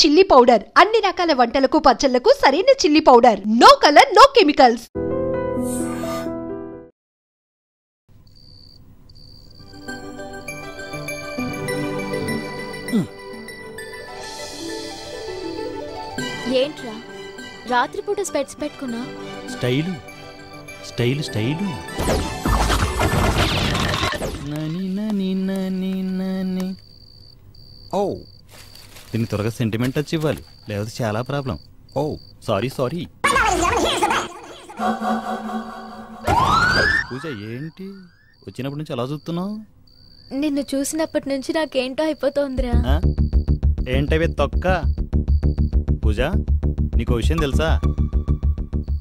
Chilli powder అన్ని రకాల వంటలకు పచ్చళ్లకు సరైన chilli powder. No colour no chemicals. ఏంట్రా రాత్రిపూట స్పెట్స్ పెట్టుకున్నా? Style style style. నని నని నని నని. ఓ దీన్ని త్వరగా సెంటిమెంట్ టచ్ ఇవ్వాలి, లేకపోతే చాలా ప్రాబ్లం. ఓ సారీ సారీ. పూజ ఏంటి వచ్చినప్పటి నుంచి అలా చూస్తున్నావు? నిన్ను చూసినప్పటి నుంచి నాకేంటో అయిపోతుందిరా. ఏంటవే తొక్క? పూజ నీకు విషయం తెలుసా?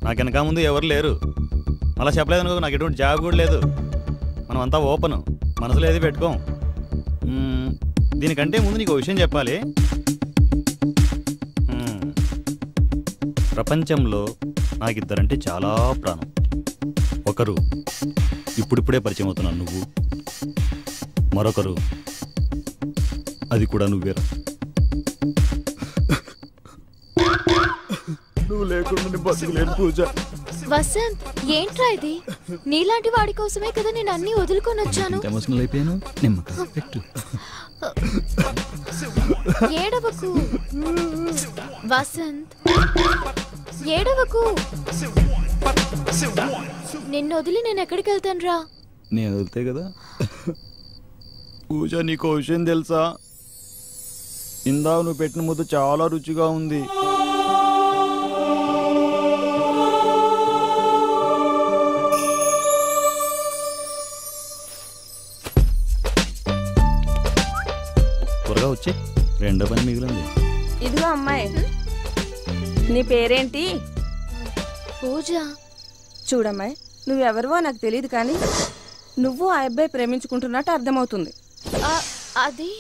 నాకు వెనక ముందు ఎవరు లేరు. అలా చెప్పలేదు అనుకో, నాకు ఎటువంటి జాబ్ కూడా లేదు. మనం అంతా ఓపెన్, మనసులో ఏది పెట్టుకోం. దీనికంటే ముందు నీకు విషయం చెప్పాలి. ప్రపంచంలో నాకిద్దరంటే చాలా ప్రాణం. ఒకరు ఇప్పుడిప్పుడే పరిచయం అవుతున్నాను నువ్వు, మరొకరు అది కూడా నువ్వేరా. నువ్వు లేకుండా బతుకులేను పూజ. వసంత్ ఏంట్రా ఇది? నీలాంటి వాడి కోసమే కదా నేను అన్ని వదులుకొని వచ్చాను. ఎమోషనల్ అయిపోయాను. నిమ్మకాయ పెట్టు. ఏడవకు వసంత్, ఏడవకు. నిన్ను వదిలి నేను ఎక్కడికి వెళ్తాను రా? నేను వదిలితే కదా. పూజ నీకు విషయం తెలుసా? ఇందా నువ్వు పెట్టిన ముద్ద చాలా రుచిగా ఉంది. త్వరగా వచ్చి రెండో పని మిగిలింది. ఇదిగో అమ్మాయి, నీ పేరేంటి? పూజ. చూడమ్మాయి, నువ్వెవరివో నాకు తెలియదు, కానీ నువ్వు ఆ అబ్బాయి ప్రేమించుకుంటున్నట్టు అర్థమవుతుంది. అది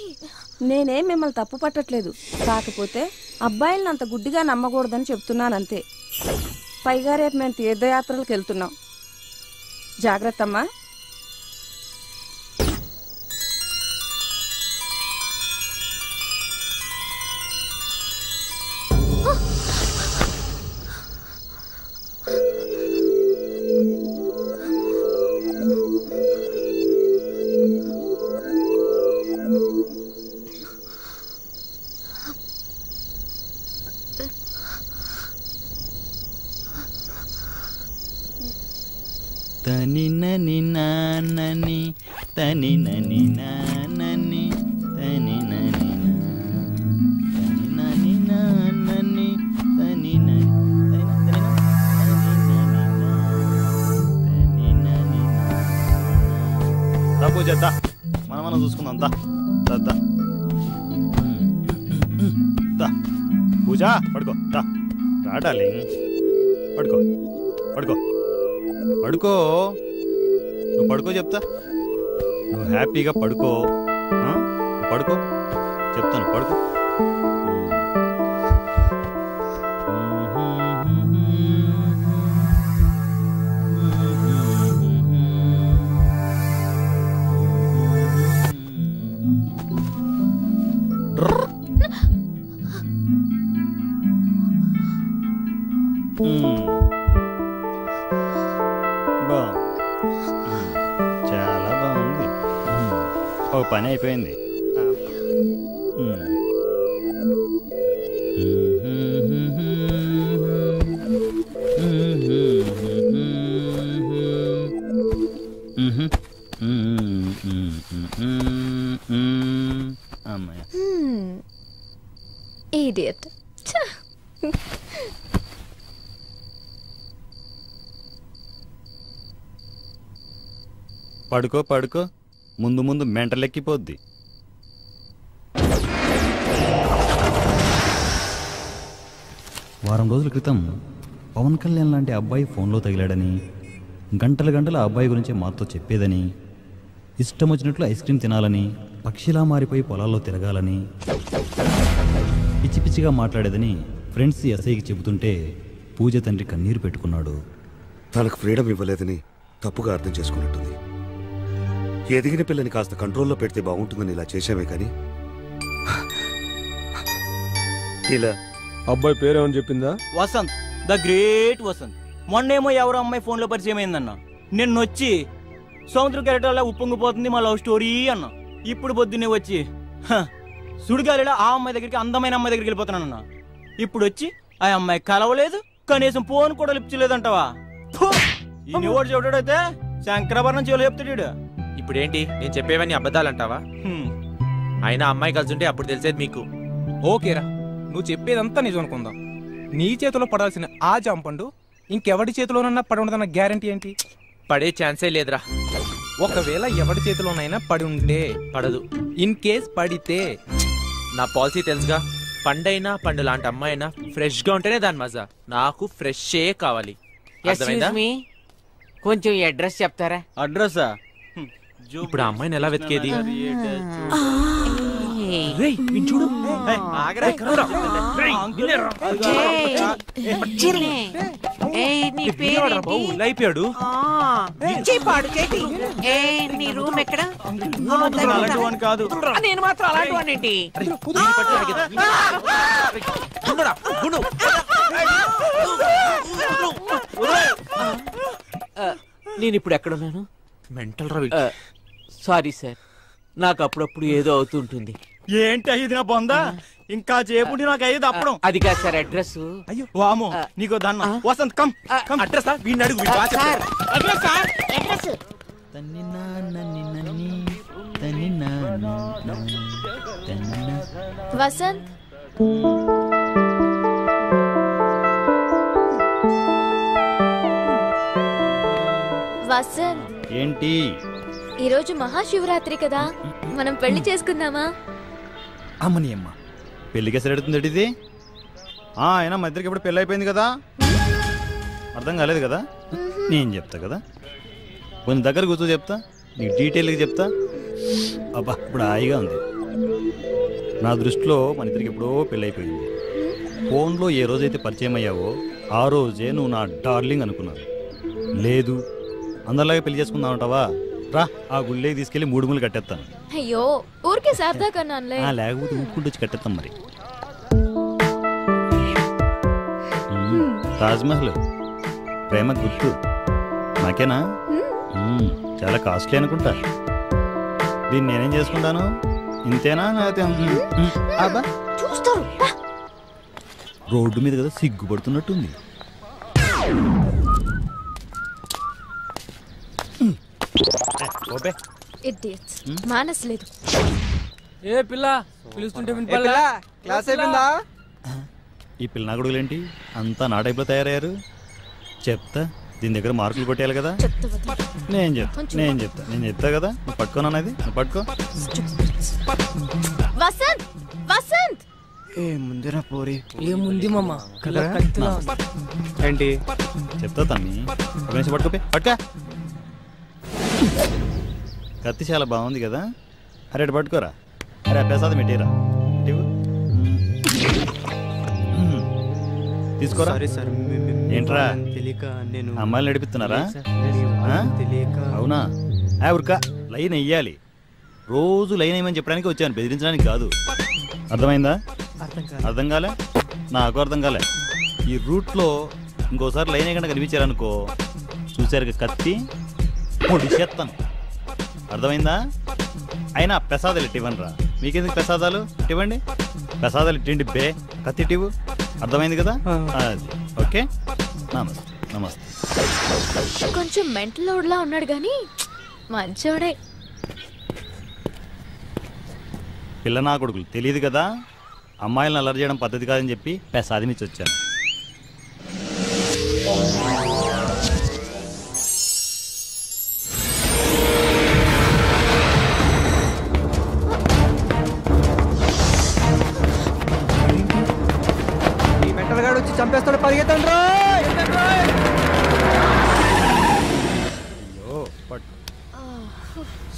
నేనేం మిమ్మల్ని తప్పు పట్టట్లేదు, కాకపోతే అబ్బాయిలను అంత గుడ్డిగా నమ్మకూడదని చెప్తున్నానంతే. పైగా రేపు మేము తీర్థయాత్రలకు వెళ్తున్నాం, జాగ్రత్త అమ్మా. తని నని నానని తని నని నానని తని నని నని నానని తని నని దా పూజ దా, మనం చూసుకుందాం. దా దా పూజ పడుకో. దా రాడాలి, పడుకో పడుకో పడుకో. నువ్వు పడుకో చెప్తా. నువ్వు హ్యాపీగా పడుకో, పడుకో చెప్తాను. పడుకో. చాలా బాగుంది. ఒక పని అయిపోయింది. అమ్మాయి ఇడియట్. పడుకో పడుకో, ముందు ముందు మెంటలెక్కిపోద్ది. వారం రోజుల క్రితం పవన్ కళ్యాణ్ లాంటి అబ్బాయి ఫోన్లో తగిలాడని, గంటల గంటల అబ్బాయి గురించి మాతో చెప్పేదని, ఇష్టం వచ్చినట్లు ఐస్ క్రీమ్ తినాలని, పక్షిలా మారిపోయి పొలాల్లో తిరగాలని, పిచ్చి పిచ్చిగా మాట్లాడేదని ఫ్రెండ్స్ ఎస్ఐకి చెబుతుంటే పూజ తండ్రి కన్నీరు పెట్టుకున్నాడు. తనకు ఫ్రీడమ్ ఇవ్వలేదని తప్పుగా అర్థం చేసుకున్నట్టుంది. ఎదిగిన పిల్లని కాస్త కంట్రోల్లో పెడితే బాగుంటుందని ఇలా చేశామే, కానీ ఏంటిలా? అబ్బాయి పేరేమని చెప్పిందా? Vasanth, the great Vasanth. మొన్నేమో ఎవరో అమ్మాయి ఫోన్లో పరిచయం అయిందన్న. నిన్న వచ్చి సముద్రం కెరటాల ఉప్పొంగిపోతుంది మా లవ్ స్టోరీ అన్న. ఇప్పుడు పొద్దున్నే వచ్చి సుడిగాలిలో ఆ అమ్మాయి దగ్గరికి, అందమైన అమ్మాయి దగ్గరికి వెళ్ళిపోతున్నానన్న. ఇప్పుడు వచ్చి ఆ అమ్మాయి కలవలేదు, కనీసం ఫోన్ కూడా లిప్చలేదంటావా? ఈ నువ్వు చూడడైతే శంకరాభరణం చెవులు చెప్తాడు. ఇప్పుడేంటి నేను చెప్పేవన్నీ అబద్ధాలంటావా? అయినా అమ్మాయి కలిసి అప్పుడు తెలిసేది మీకు. ఓకేరా, నువ్వు చెప్పేదంతా నిజం అనుకుందాం. నీ చేతిలో పడాల్సిన ఆ జాంపండు ఇంకెవడి చేతిలోనన్నా పడి ఉండదన్న గ్యారంటీ ఏంటి? పడే ఛాన్సే లేదురా. ఒకవేళ ఎవడి చేతిలోనైనా పడి ఉంటే పడదు. ఇన్ కేస్ పడితే నా పాలసీ తెలుసుగా. పండైనా పండు లాంటి అమ్మాయినా ఫ్రెష్ గా ఉంటేనే దాని మజా. నాకు ఫ్రెషే కావాలి. కొంచెం అడ్రస్ చెప్తారా? అడ్రస్సా? ఇప్పుడు ఆ అమ్మాయిని ఎలా వెతికేది? చూడు, అయిపోయాడు. నీ రూమ్ ఎక్కడ? కాదు, నేను మాత్రం అలాంటి వాడిని. నేను ఇప్పుడు ఎక్కడున్నాను? మెంటల్ రవి. సారీ సార్, నాకు అప్పుడప్పుడు ఏదో అవుతుంటుంది. ఏంటి అయ్యింది నా బొందా? ఇంకా చేపుండి నాకు అయ్యేది అప్పుడు. అది కాదు సార్ అడ్రస్. అయ్యో వామో, నీకో దన్న. Vasanth come come. అడ్రస్ వీడిని అడుగు. వసంత్, వసంత్, ఏంటి? ఈరోజు మహాశివరాత్రి కదా, మనం పెళ్లి చేసుకుందామా? అమ్మని అమ్మ, పెళ్ళికే సరెడుతుంది ఇది. అయినా మా ఇద్దరికి ఇప్పుడు పెళ్ళి అయిపోయింది కదా, అర్థం కాలేదు కదా? నేను చెప్తా కదా, కొంచెం దగ్గర కూర్చో చెప్తా, నీకు డీటెయిల్గా చెప్తా. అబ్బా ఇప్పుడు హాయిగా ఉంది. నా దృష్టిలో మన ఇద్దరికి ఎప్పుడో పెళ్ళి అయిపోయింది. ఫోన్లో ఏ రోజైతే పరిచయం అయ్యావో ఆ రోజే నువ్వు నా డార్లింగ్ అనుకున్నాను. లేదు అందరిలాగే పెళ్లి చేసుకుందాం అంటావా? రా, ఆ గుళ్ళేకి తీసుకెళ్లి 3 ముళ్ళు కట్టేస్తాను. అయ్యో ఊరికే సరదా కన్నానులే. లేకపోతే ఊపుకుంటూ వచ్చి కట్టేస్తాం. మరి తాజ్మహల్ ప్రేమ గుర్తు నాకేనా? చాలా కాస్ట్లీ అనుకుంటా. దీన్ని నేనేం చేసుకుంటాను? ఇంతేనా? అబ్బా చూస్తారు. రోడ్డు మీద కదా సిగ్గుపడుతున్నట్టుంది. మానసలేదు. ఏ పిల్ల పిలుస్తుంటే క్లాస్ అయిపోయిందా? ఈ పిల్ల కొడుకులేంటి అంతా నా టైప్లో తయారయ్యారు? చెప్తా, దీని దగ్గర మార్కులు కొట్టేయాలి కదా. నేను చెప్తా కదా. నువ్వు పట్టుకోనన్నది, నువ్వు పట్టుకో. వసంత్, వసంత్, ముందురా పోరి. ఏముంది మామ? ఏంటి చెప్తా తమ్మి, ఒక నిమిషం పట్టుకోపే. పట్టుకా. కత్తి చాలా బాగుంది కదా. అరే అటు పట్టుకోరా. అరే ప్రసాదం పెట్టేరా. తీసుకోరా. ఏంట్రా అమ్మాయిలు నడిపిస్తున్నారా? అవునా? ఉరకా, లైన్ వెయ్యాలి. రోజు లైన్ వేయమని చెప్పడానికి వచ్చాను, బెదిరించడానికి కాదు. అర్థమైందా? అర్థం కాలే? నాకు అర్థం కాలే. ఈ రూట్లో ఇంకోసారి లైన్ వేయకుండా కనిపించారనుకో, చూశారు కత్తి పొడిచేస్తాను. అర్థమైందా? అయినా ప్రసాదాలు ఇవ్వండి రా. మీకెందుకు ప్రసాదాలు? ఇవ్వండి ప్రసాదాలు, ఇట్టండి బే. కత్తి ఇవ్వు. అర్థమైంది కదా? అది ఓకే. నమస్తే. నమస్తే. కొంచెం మెంటల్ లోడ్లా ఉన్నాడు కానీ మంచోడే. పిల్ల నా కొడుకులు తెలియదు కదా, అమ్మాయిలను అల్లరి చేయడం పద్ధతి కాదని చెప్పి ప్రసాదం ఇచ్చి వచ్చాను. వచ్చి చంపేస్తాడు, పరిగెత్తండి.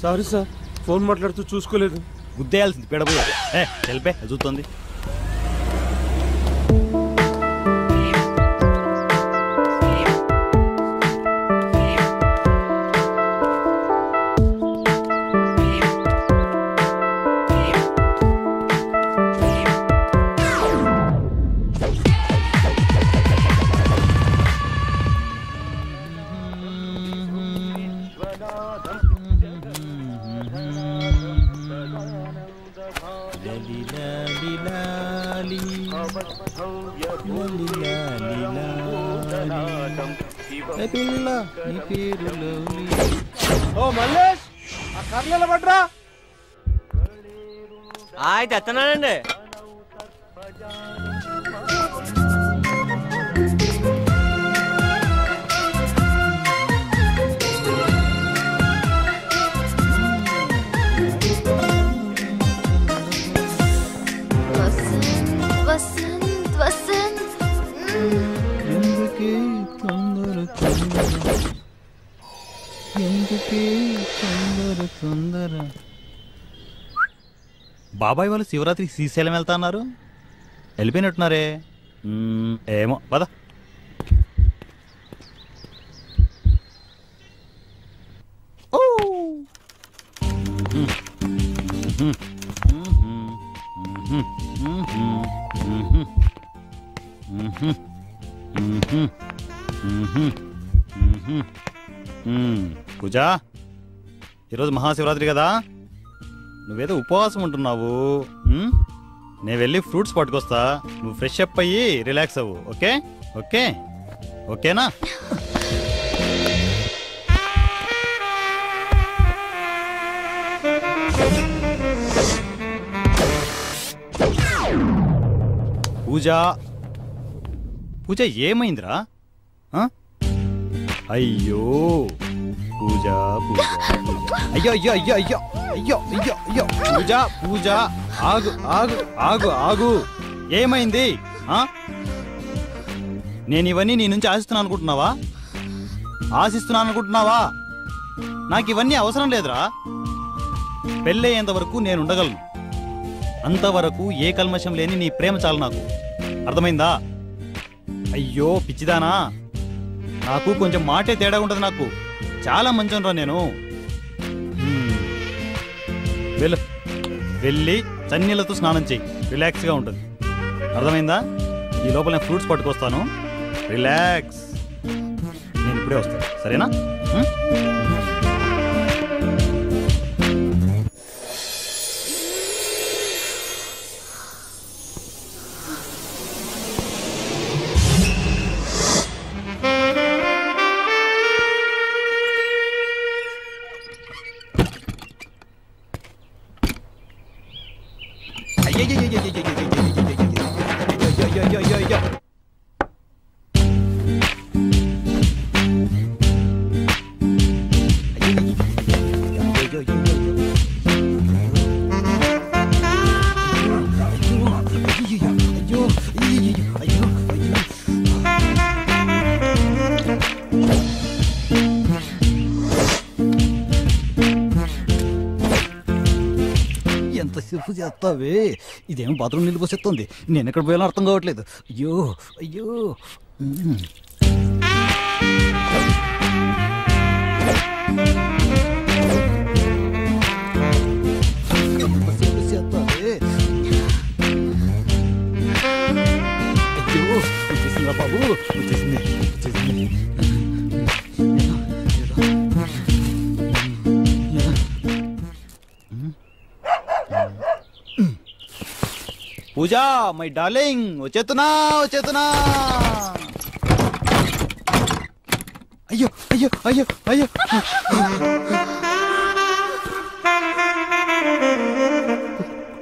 సారీ సార్, ఫోన్ మాట్లాడుతూ చూసుకోలేదు. గుద్దేయాల్సింది పెడబోయా. తెలిపే చూస్తుంది. ఓ మల్లేష్ ఆ కర్రల పడ్రా. అయితే ఎత్తనానండి. వసంత్ వసంత్ బాబాయ్ వాళ్ళు శివరాత్రి శ్రీశైలం వెళ్తా అన్నారు, వెళ్ళిపోయినట్టున్నారే. ఏమో పద. పూజా, ఈరోజు మహాశివరాత్రి కదా, నువ్వేదో ఉపవాసం ఉంటున్నావు. నేను వెళ్ళి ఫ్రూట్స్ పట్టుకొస్తా, నువ్వు ఫ్రెష్ అప్ అయ్యి రిలాక్స్ అవ్వు. ఓకే ఓకే ఓకేనా? పూజ పూజ ఏమైందిరా? అయ్యో పూజ పూజ అయ్యో అయ్యో అయ్యో అయ్యో అయ్యో అయ్యో అయ్యో పూజ పూజ ఆగు ఆగు ఆగు ఆగు. ఏమైంది? నేను ఇవన్నీ నీ నుంచి ఆశిస్తున్నాను అనుకుంటున్నావా? ఆశిస్తున్నాను అనుకుంటున్నావా? నాకు ఇవన్నీ అవసరం లేదురా. పెళ్ళయ్యేంత వరకు నేను ఉండగలను, అంతవరకు ఏ కల్మషం లేని నీ ప్రేమ చాలు నాకు. అర్థమైందా? అయ్యో పిచ్చిదానా, నాకు కొంచెం మాటే తేడా ఉంటుంది. నాకు చాలా మంచిరా నేను. వెళ్ళు, వెళ్ళి చన్నీళ్ళతో స్నానం చెయ్యి, రిలాక్స్గా ఉంటుంది. అర్థమైందా? ఈ లోపల నేను ఫ్రూట్స్ పట్టుకొస్తాను, రిలాక్స్. నేను ఇప్పుడే వస్తాను, సరేనా? ఎంతసేపు చేస్తావే? ఇదేమో బాత్రూమ్ నీళ్ళు పోసేస్తుంది, నేను ఎక్కడ పోయాలో అర్థం కావట్లేదు. అయ్యో అయ్యో. ఎంతసేపు చేస్తావే? అయ్యో వచ్చేసిందా బాబు? వచ్చేసింది వచ్చేసింది. పూజా మై డార్లింగ్, వచ్చేతున్నా వచ్చేతున్నా. అయ్యో అయ్యో అయ్యో అయ్యో.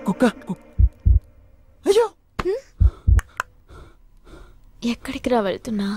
కుక్క. అయ్యో ఎక్కడికి రా వెళ్తున్నా?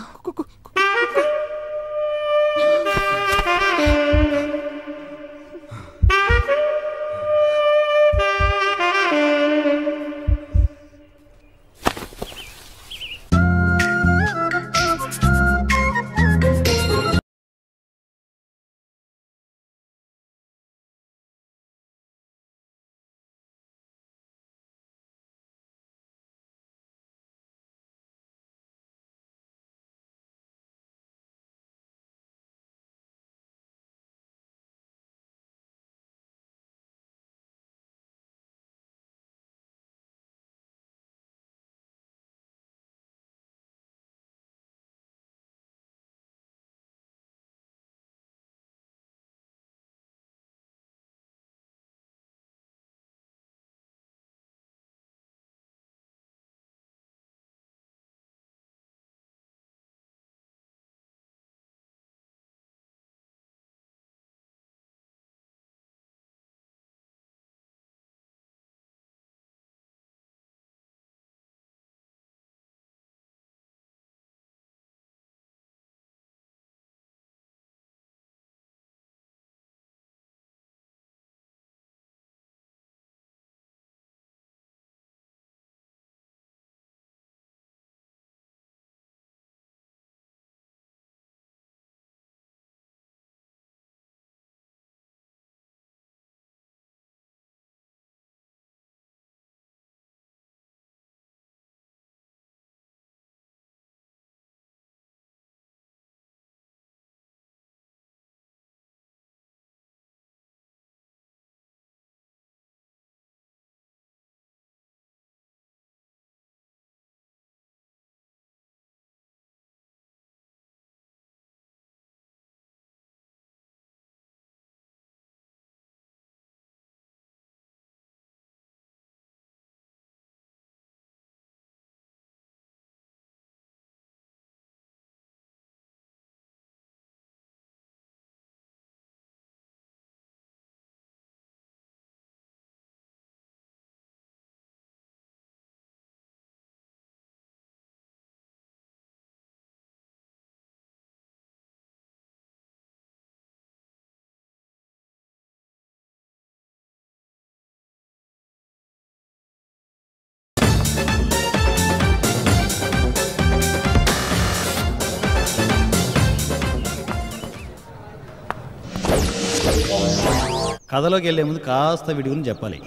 కథలోకి వెళ్ళే ముందు కాస్త వీడి గురించి చెప్పాలి.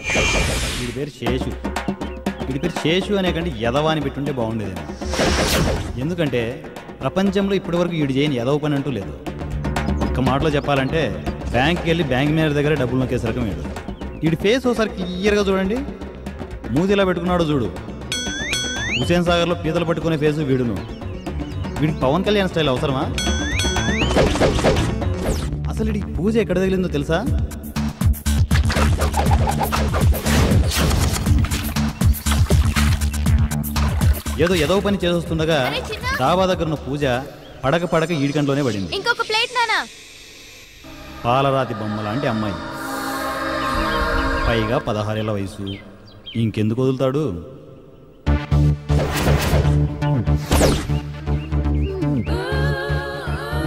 వీడి పేరు శేషు. వీడి పేరు శేషు అనే కంటే యదవ అని పెట్టుంటే బాగుండేది. ఎందుకంటే ప్రపంచంలో ఇప్పటివరకు వీడు చేయని యదవ పని అంటూ లేదు. ఒక్క మాటలో చెప్పాలంటే బ్యాంక్కి వెళ్ళి బ్యాంక్ మేనేజర్ దగ్గర డబ్బులు నొక్కేసే రకం వీడు. వీడి ఫేస్ ఒకసారి క్లియర్గా చూడండి. మూతిలా పెట్టుకున్నాడు చూడు. హుసేన్ సాగర్లో పీతలు పట్టుకునే ఫేసు వీడును. వీడికి పవన్ కళ్యాణ్ స్టైల్ అవసరమా? అసలు వీడికి పూజ ఎక్కడ తగిలిందో తెలుసా? ఏదో పని చేస్తుండగా డాబా దగ్గర ఉన్న పూజ పడక ఈడికంట్లోనే పడింది. ఇంకొక ప్లేట్ నానా. పాలరాతి బొమ్మ లాంటి అమ్మాయి, పైగా 16 ఏళ్ల వయసు. ఇంకెందుకు వదులుతాడు?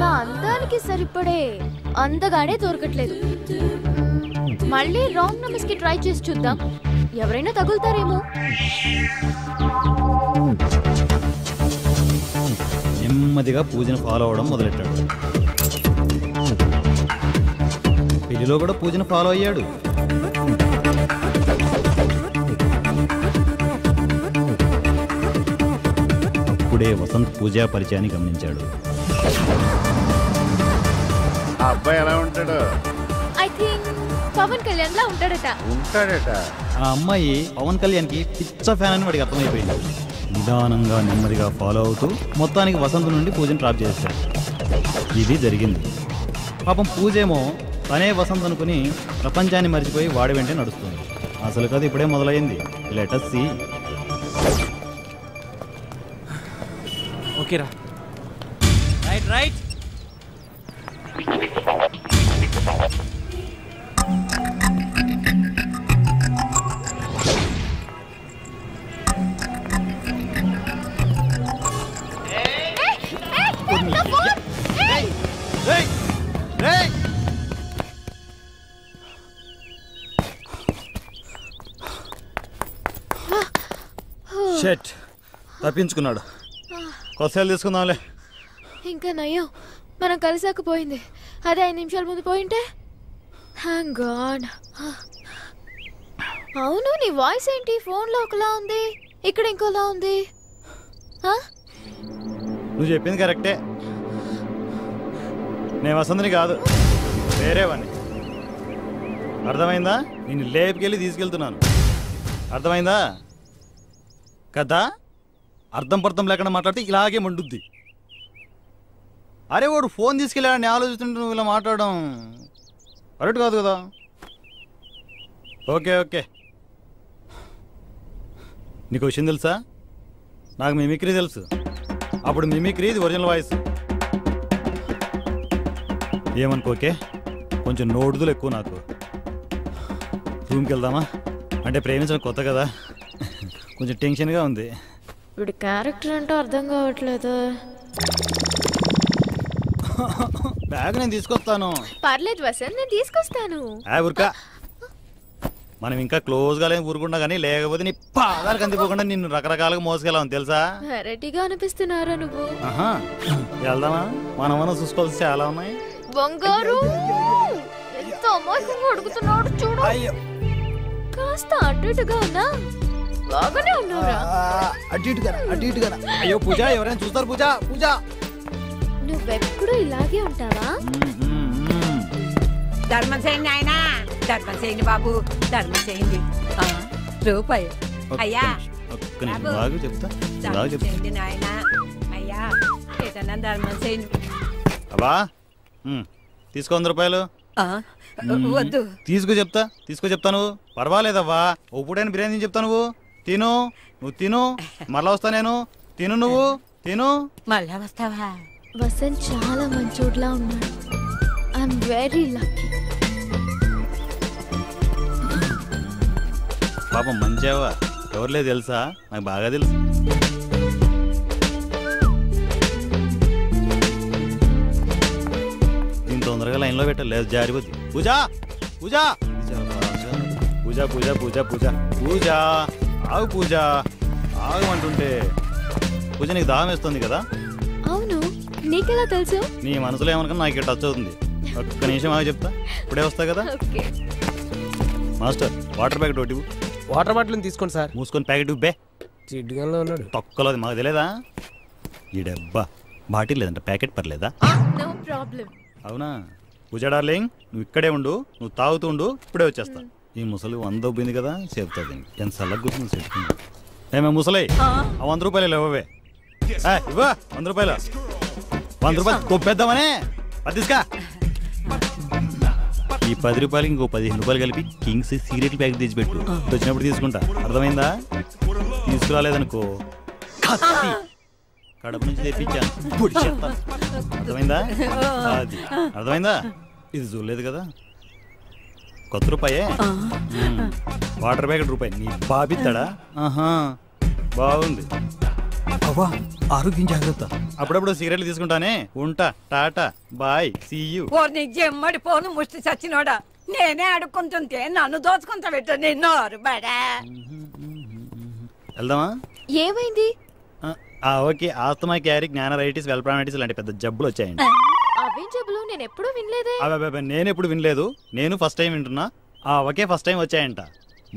నా అందానికి సరిపడే అందగానే దొరకట్లేదు. మళ్ళీ రాంగ్ నంబర్స్ కి ట్రై చేసి చూద్దాం, ఎవరైనా తగులుతారేమో. నెమ్మదిగా పూజను ఫాలో అవడం మొదలెట్టాడు. పెళ్లిలో కూడా పూజను ఫాలో అయ్యాడు. అప్పుడే వసంత్ పూజా పరిచయాన్ని గమనించాడు. ఆ అబ్బాయి ఎలా ఉంటాడు? ఐ థింక్ పవన్ కళ్యాణ్ లా ఉంటాడట. ఆ అమ్మాయి పవన్ కళ్యాణ్కి పిచ్చ ఫ్యాన్ అని వాడికి అర్థమైపోయింది. నిదానంగా నెమ్మదిగా ఫాలో అవుతూ మొత్తానికి వసంత్ నుండి పూజను డ్రాప్ చేశాడు. ఇది జరిగింది. పాపం పూజేమో తనే వసంత్ అనుకుని ప్రపంచాన్ని మర్చిపోయి వాడి వెంటే నడుస్తుంది. అసలు కథ ఇప్పుడే మొదలైంది. Let us see. ఓకేరా, రైట్. షెట్, తప్పించుకున్నాడు. కొత్తసేలు తీసుకుందాంలే. ఇంకా నయ్యో, మనం కలిసాకపోయింది. అదే 5 నిమిషాల ముందు పోయింటే. Thank God. అవును, నీ వాయిస్ ఏంటి ఫోన్లో ఒకలా ఉంది, ఇక్కడ ఇంకోలా ఉంది. నువ్వు చెప్పింది కరెక్టే. నేను వసంతని కాదు, వేరేవాడిని. అర్థమైందా? నేను లేపుకెళ్ళి తీసుకెళ్తున్నాను. అర్థమైందా కదా? అర్థం పర్థం లేకుండా మాట్లాడితే ఇలాగే మండుద్ది. అరే వాడు ఫోన్ తీసుకెళ్ళాడని ఆలోచిస్తుంటే నువ్వు ఇలా మాట్లాడడం కరెక్ట్ కాదు కదా. ఓకే, నీకు విషయం తెలుసా? నాకు మిమిక్రీ తెలుసు. అప్పుడు మిమిక్రీ, ఇది ఒరిజినల్ వాయిస్. ఏమనుకోకే, కొంచెం నోడుదులు ఎక్కువ నాకు. రూమ్కి వెళ్దామా? అంటే ప్రేమించడం కొత్త కదా, కొంచెం టెన్షన్గా ఉంది. వీడి క్యారెక్టర్ అంటే అర్థం కావట్లేదు. బ్యాగ్ నేను తీసుకొస్తాను. పర్లేదు వసంత్, నేను తీసుకొస్తాను. ఊరికా మనం ఇంకా క్లోజ్గా లేని ఊరుకున్నా కానీ, లేకపోతే నీ పాదాలు కందిపోకుండా నిన్ను రకరకాలుగా మోసుకెళ్ళాం తెలుసా? వెరైటీగా అనిపిస్తున్నారా నువ్వు? వెళ్దామా? మనం చూసుకోవాల్సి చాలా ఉన్నాయి. బంగారు ఎంత అమాయకంగా అడుగుతున్నాడు చూడు. కాస్త అటు ఇటుగా ఉన్నా, బాగానే ఉన్నావురా. అటు ఇటుగా. అయ్యో పూజ, ఎవరైనా చూస్తారు? పూజ నువ్వెప్పుడు ఇలాగే ఉంటావా? ధర్మం చేయండి ఆయన, ధర్మం చేయండి బాబు, ధర్మం చేయండి. రూపాయి అయ్యా, చేయండి నాయన. అయ్యా ఏదన్నా ధర్మం చేయండి. అబ్బా తీసుకో 100 రూపాయలు. వద్దు, తీసుకో చెప్తా. నువ్వు పర్వాలేదవ్వా, ఒప్పుడైనా బిర్యానీ చెప్తా. నువ్వు తిను, మళ్ళా వస్తా నేను. నువ్వు తిను, మళ్ళా వస్తావా? వసంత్ చాలా మంచోడ్లా ఉన్నాడు. I'm very lucky. పాపం మంచివా, ఎవరులేదు తెలుసా? నాకు బాగా తెలుసు. దీని తొందరగా లైన్లో పెట్టాలి, లేదు జారిపోద్ది. పూజ ఆగమంటుంటే. పూజ, నీకు దాహం వేస్తుంది కదా? అవును, నీకెలా తెలుసు? నీ మనసులో ఏమనుకున్నా నాకు టచ్ అవుతుంది. ఒక్క నిమిషం ఆగి చెప్తా, ఇప్పుడే వస్తా కదా. ఓకే. మాస్టర్ వాటర్ ప్యాకెట్ ఒకటి వాటర్ బాటిల్ తీసుకోండి సార్. మూసుకొని ప్యాకెట్ ఇవ్వే. చిడ్డుగానే ఉన్నాడు. తొక్కలోది మాకు తెలియదా? ఈ డబ్బా బాటిల్ లేదంట, ప్యాకెట్ పర్లేదా? No problem. అవునా పూజ డార్లింగ్, నువ్వు ఇక్కడే ఉండు, నువ్వు తాగుతూ ఉండు, ఇప్పుడే వచ్చేస్తా. ఈ ముసలి 100 ఉబ్బింది కదా, చెప్తాది ఎంత సల్లగా గుర్తుంది చెట్టుకుంది. ఏమే ముసలి, ఆ 100 రూపాయలు ఇవ్వవే. ఇవ్వ 100 రూపాయలు. 100 రూపాయలు కొప్పేద్దామనే తీసుకా. ఈ 10 రూపాయలకి ఇంకో 15 రూపాయలు కలిపి కింగ్స్ సిగరెట్ ప్యాకెట్ తెచ్చిపెట్టు, వచ్చినప్పుడు తీసుకుంటా. అర్థమైందా? తీసుకురాలేదనుకో కడప నుంచి తెప్పించాను, పొడి చెప్తాను. అర్థమైందా? అది అర్థమైందా? ఇది చూడలేదు కదా, కొత్త రూపాయే. వాటర్ ప్యాకెట్ రూపాయి. నీ బాబిద్దాడా? ఆహా బాగుంది. అవ్వా ఆరోగ్యం జాగ్రత్త. అప్పుడప్పుడు సిగరెట్లు తీసుకుంటానే. ఉంటా, టాటా బాయ్, సీ యూ. నీకు జమ్మడి పోను ముష్టి చచ్చినోడా, నేనే అడుక్కుంటుంటే నన్ను దోచుకుంటా పెట్టు నిన్ను. వెళ్దామా? ఏమైంది? ఓకే, ఆస్తమా, క్యారీ, జ్ఞానరైటిస్, వెల్ప్రానైటిస్ లాంటి పెద్ద జబ్బులు వచ్చాయండి. అవేం జబ్బులు? నేను ఎప్పుడూ వినలేదే. నేను ఎప్పుడు వినలేదు, నేను ఫస్ట్ టైం వింటున్నా. ఒకే ఫస్ట్ టైం వచ్చాయంట.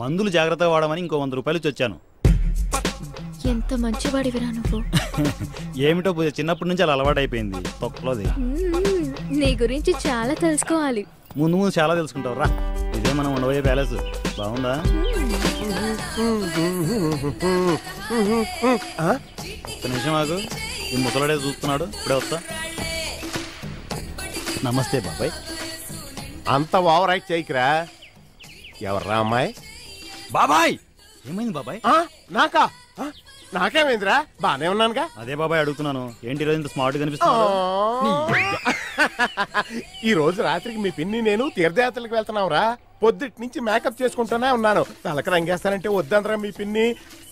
మందులు జాగ్రత్తగా వాడమని ఇంకో 100 రూపాయలు ఇచ్చి వచ్చాను. ఎంత మంచివాడివిరా నువ్వు. ఏమిటో పూజ, చిన్నప్పటి నుంచి అలా అలవాటు అయిపోయింది తొక్కలోది. నీ గురించి చాలా తెలుసుకోవాలి. ముందు ముందు చాలా తెలుసుకుంటావు రా. ఇదే మనం ఉండబోయే ప్యాలెస్. బాగుందా? ఒక్క నిమిషం ఆగు, ఈ ముసలాడే చూస్తున్నాడు, ఇప్పుడే వస్తా. నమస్తే బాబాయ్. అంత ఓవర్ యాక్ట్ చేయకురా. ఎవర్రా అమ్మాయి? బాబాయ్ ఏమైంది బాబాయ్? నాకా? నాకేమైందిరా? బానే ఉన్నానుగా. అదే బాబాయ్ అడుగుతున్నాను, ఏంటి ఈరోజు ఇంత స్మార్ట్ కనిపిస్తున్నాడు? ఈ రోజు రాత్రికి మీ పిన్ని నేను తీర్థయాత్రలకు వెళ్తున్నావురా. పొద్దుటి నుంచి మేకప్ చేసుకుంటూనే ఉన్నాను. తలకి రంగేస్తానంటే వద్దందరా మీ పిన్ని.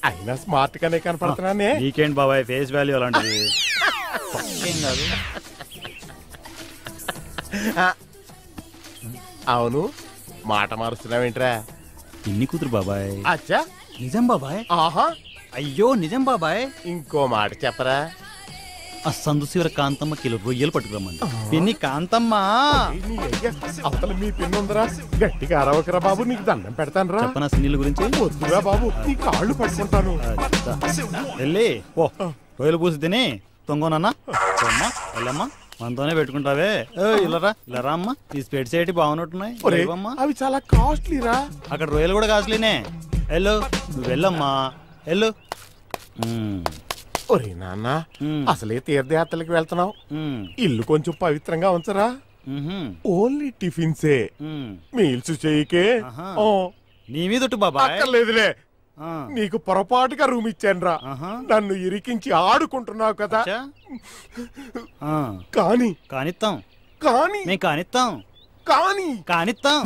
అయినా స్మార్ట్ గానే కనపడుతున్నానే. వీకెండ్ బాబాయ్, ఫేస్ వాల్యూ అలాంటిది. అవును, మాట మారుస్తున్నావేంట్రా? పిన్ని కూతురు బాబాయ్. అచ్చా, నిజం బాబాయ్. ఆహా, అయ్యో నిజం బాబాయ్. ఇంకో మాట చెప్పరా? ఆ సందు శివర కాంతమ్మ కిలో రొయ్యలు పట్టుకురమ్మండి. పిన్ని కాంతమ్మ. అవతల మీ పిన్ని ఉందరా, గట్టిగా అరవకరా బాబు, నీకు దండం పెడతాను రా. చెప్పనా సిన్నీల గురించి? వద్దురా బాబు, నీ కాళ్ళు పట్టుకుంటాను. వెళ్ళి ఓ రొయ్యలు పూసి తిని తొంగోనన్నా వెళ్ళమ్మా, మనతోనే పెట్టుకుంటావే. ఇలారా ఇలారా అమ్మా, ఈ స్పెట్స్ ఏంటి బాగున్నట్టున్నాయి. అవి చాలా కాస్ట్లీరా. అక్కడ రొయ్యలు కూడా కాస్ట్లీనే. వెళ్ళు, నువ్వు వెళ్ళమ్మా, వెళ్ళు. ఒరే నాన్న, అసలే తీర్థయాత్రలకు వెళ్తున్నావు, ఇల్లు కొంచెం పవిత్రంగా ఉంచరా. Only టిఫిన్సే, meals చేయకే. నీ మీద బాబా అక్కర్లేదులే. నీకు పొరపాటుగా రూమ్ ఇచ్చాను రా. నన్ను ఇరికించి ఆడుకుంటున్నావు కదా. కానీ కానిస్తాం, కానీ మేము కానిస్తాం, కానీ కానిస్తాం.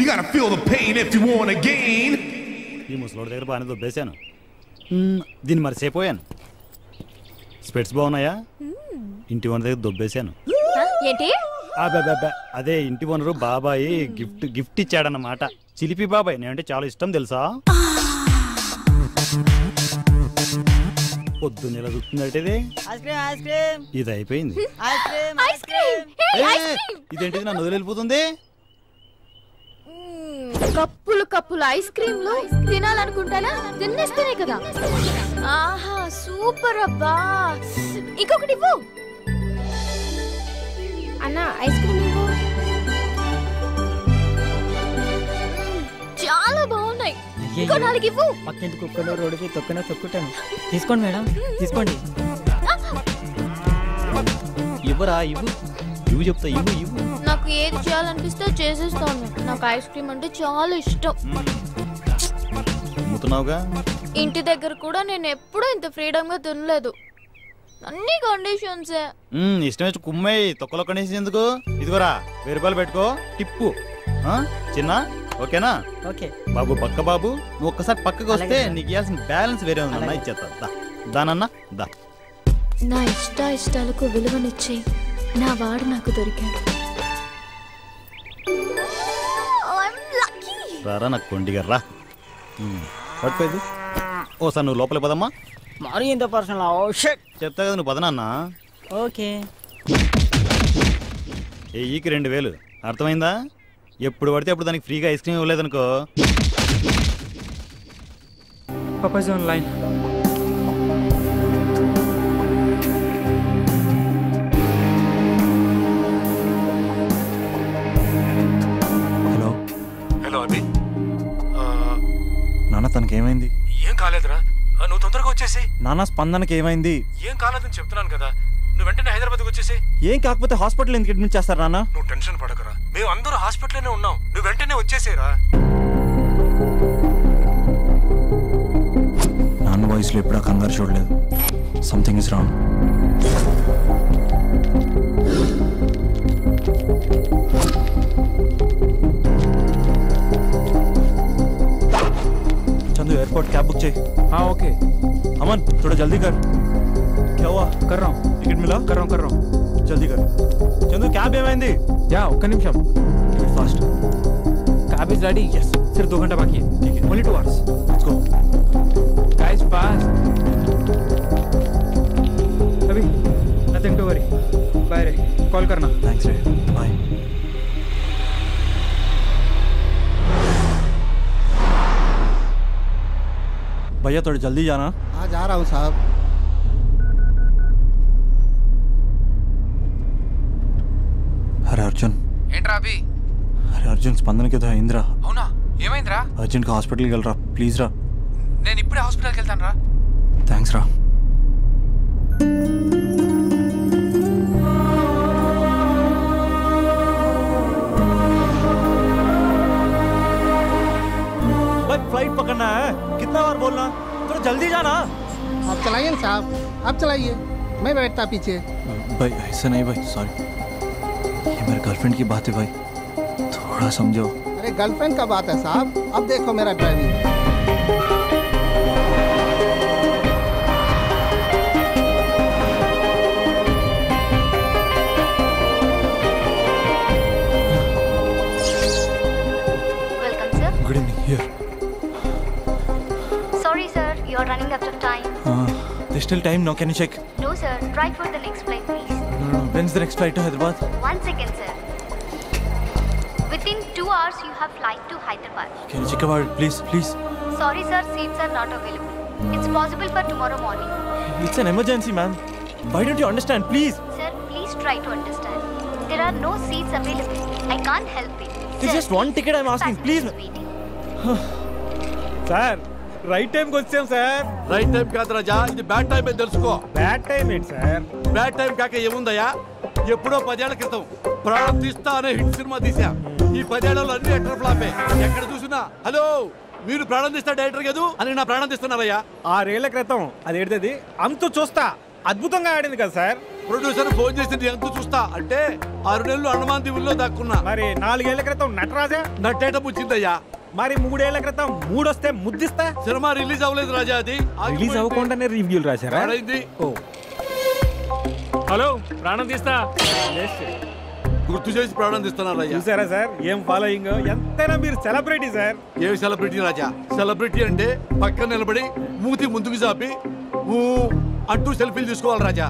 ఈ ముసలోడి దగ్గర బాగానే దొబ్బేశాను, దీన్ని మరిసిపోయాను. స్పెట్స్ బాగున్నాయా? ఇంటి ఓనర్ దగ్గర దొబ్బేశాను. ఏంటి? అదే ఇంటి ఓనరు బాబాయ్ గిఫ్ట్ ఇచ్చాడన్నమాట. చిలిపి బాబాయ్, నేనంటే చాలా ఇష్టం తెలుసా. పొద్దున్న ఇలా చూస్తుందంటే ఇది అయిపోయింది. ఇదేంటిది నన్ను వదిలిపోతుంది? కప్పులు కప్పులు ఐస్ క్రీమ్లు తినాలనుకుంటానా? తినేస్తేనే కదా. ఆహా సూపర్ అబ్బా. ఇంకొకటి ఇవ్వు అన్న, ఐస్ క్రీమ్ ఇవ్వు. చాలా బాగున్నాయి. ఇంకో 4 ఇవ్వు. పక్కింటి కుక్కలో రోడ్డుకి తొక్కినా తొక్కుతాను. తీసుకోండి మేడం, తీసుకోండి. ఇవ్వరా, ఇవ్వు ఇవ్వు, చెప్తా ఇవ్వు ఇవ్వు. నాకు ఏది చేయాలనిపిస్తే చేసేస్తాను. నాకు ఐస్ క్రీమ్ అంటే చాలా ఇష్టం. అమ్ముతున్నావుగా. ఇంటి దగ్గర కూడా నేను ఎప్పుడూ ఇంత ఫ్రీడమ్ గా తినలేదు. అన్ని కండిషన్స్. ఇష్టం వచ్చి కుమ్మేయి, తొక్కలో కండిషన్ ఎందుకు? ఇదిగోరా 1000 రూపాయలు పెట్టుకో, టిప్పు చిన్న. ఓకేనా? ఓకే బాబు. పక్క బాబు, నువ్వు ఒక్కసారి పక్కకు వస్తే నీకు ఇవ్వాల్సిన బ్యాలెన్స్ వేరే ఉందన్నా, ఇచ్చేస్తా. దానన్నా దా. నా ఇష్టాలకు విలువనిచ్చి నా వాడు నాకు దొరికాడు. రారా నాకు కొండిగా రా. పట్టుకోదు ఓసారి నువ్వు లోపలికి పదమ్మా. మరి ఇంత పర్సనల్ చెప్తా కదా, నువ్వు పదనన్నా. ఓకే. ఈకి 2000 అర్థమైందా? ఎప్పుడు పడితే అప్పుడు దానికి ఫ్రీగా ఐస్ క్రీమ్ ఇవ్వలేదనుకో, Papa's online. Hello hello Abhi. నాన్న తనకేమైంది? ఏం కాలేదురా, నువ్వు తొందరగా వచ్చేసి. నాన్న స్పందనకి ఏమైంది? ఏం కాలేదని చెప్తున్నాను కదా, నువ్వు వెంటనే హైదరాబాద్కి వచ్చేసి. ఏం కాకపోతే హాస్పిటల్ ఎందుకు అడ్మిట్ చేస్తారు నాన్న? నువ్వు టెన్షన్ పడకరా, మేము అందరూ హాస్పిటల్లోనే ఉన్నాం, నువ్వు వెంటనే వచ్చేసేరా. నాన్న వాయిస్లో ఎప్పుడా కంగారు చూడలేదు. Something is wrong. Chandu airport cab book चाहिए. हाँ ओके. अमन थोड़ा जल्दी कर. क्या हुआ? कर रहा हूँ. टिकट मिला? कर रहा हूँ. जल्दी कर. चंदू कैब ఏమైంది? या ఒక్క నిమిషం. Fast. Cab is ready. Yes. सिर्फ 2 घंटा बाकी है. ठीक है. Only 2 hours. Let's go. Guys fast. अभी nothing to worry. Bye रे. कॉल करना. Thanks रे. Bye. भैया थोड़ी जल्दी जाना. हाँ जा रहा हूँ साहब. अरे अर्जुन. ఏంట్రా అభి? अरे अर्जुन స్పందనకి ఏదో అయిందిరా. అవునా? ఏమైందిరా? అర్జెంట్గా హాస్పిటల్కి వెళ్ళరా ప్లీజ్ రా. నేను ఇప్పుడే హాస్పిటల్కి వెళ్తాను రా. థ్యాంక్స్ రా. भाई फ्लाइट पकड़ना है, कितना बार बोलना, थोड़ा जल्दी जाना. आप चलाइए ना साहब, आप चलाइए, मैं बैठता पीछे. भाई ऐसा नहीं भाई, सॉरी, ये मेरे गर्लफ्रेंड की बात है भाई, थोड़ा समझो. अरे गर्लफ्रेंड का बात है साहब, अब देखो मेरा driving. Welcome sir. Good evening. Here. Sorry sir, you are running out of time. There's still time now. Can you check? No sir, try for the next flight please. When's the next flight to Hyderabad? 1 second sir. Within 2 hours you have flight to Hyderabad. Can you check about it, please, please? Sorry sir, seats are not available. It's possible for tomorrow morning. It's an emergency, ma'am. Why don't you understand, please? Sir, please try to understand. There are no seats available. I can't help it. It's just one ticket I'm asking, please. Sir right టైంకి వచ్చాం sir. Right time కాదు రాజా, ఇది bad time అని తెలుసుకో. Bad time ఏంటి sir? Bad time కాక ఏముందయ్యా, ఎప్పుడో 10 ఏళ్ల క్రితం ప్రాణం తీస్తా అనే హిట్ సినిమా తీసాం. ఈ 10 ఏళ్లలో అన్ని ఎక్కడ ఫ్లాపే, ఎక్కడ చూసినా హలో మీరు ప్రాణం తీస్తా డైరెక్టర్ కాదు అని నా ప్రాణం తీస్తున్నారయ్యా. 6 ఏళ్ల క్రితం అది ఏడుతుంది అంతు చూస్తా అద్భుతంగా ఆడింది కదా సార్. ప్రొడ్యూసర్ ఫోన్ చేసి ఎంత చూస్తా అంటే 6 నెలలు అండమాన్ దీవుల్లో దాక్కున్నా. మరి 4 ఏళ్ల క్రితం నటరాజా నట్టేట ముచ్చిందయ్యా. మరి 3 ఏళ్ల క్రితం 3 వస్తే ముద్దిస్తా. సినిమా రిలీజ్ అవ్వలేదు రాజా, అది రిలీజ్ అవ్వకుండానే రివ్యూలు రాశారా? ఓ హలో ప్రాణం తీస్తా గుర్తు చేసి ప్రాణం తీస్తున్నారయ్యా. చూసారా సార్ ఏం ఫాలోయింగ్, ఎంతైనా మీరు సెలబ్రిటీ సార్. ఏమి సెలబ్రిటీ రాజా, సెలబ్రిటీ అంటే పక్కన నిలబడి మూతి ముందుకు చాపి అంటూ సెల్ఫీలు తీసుకోవాలి రాజా.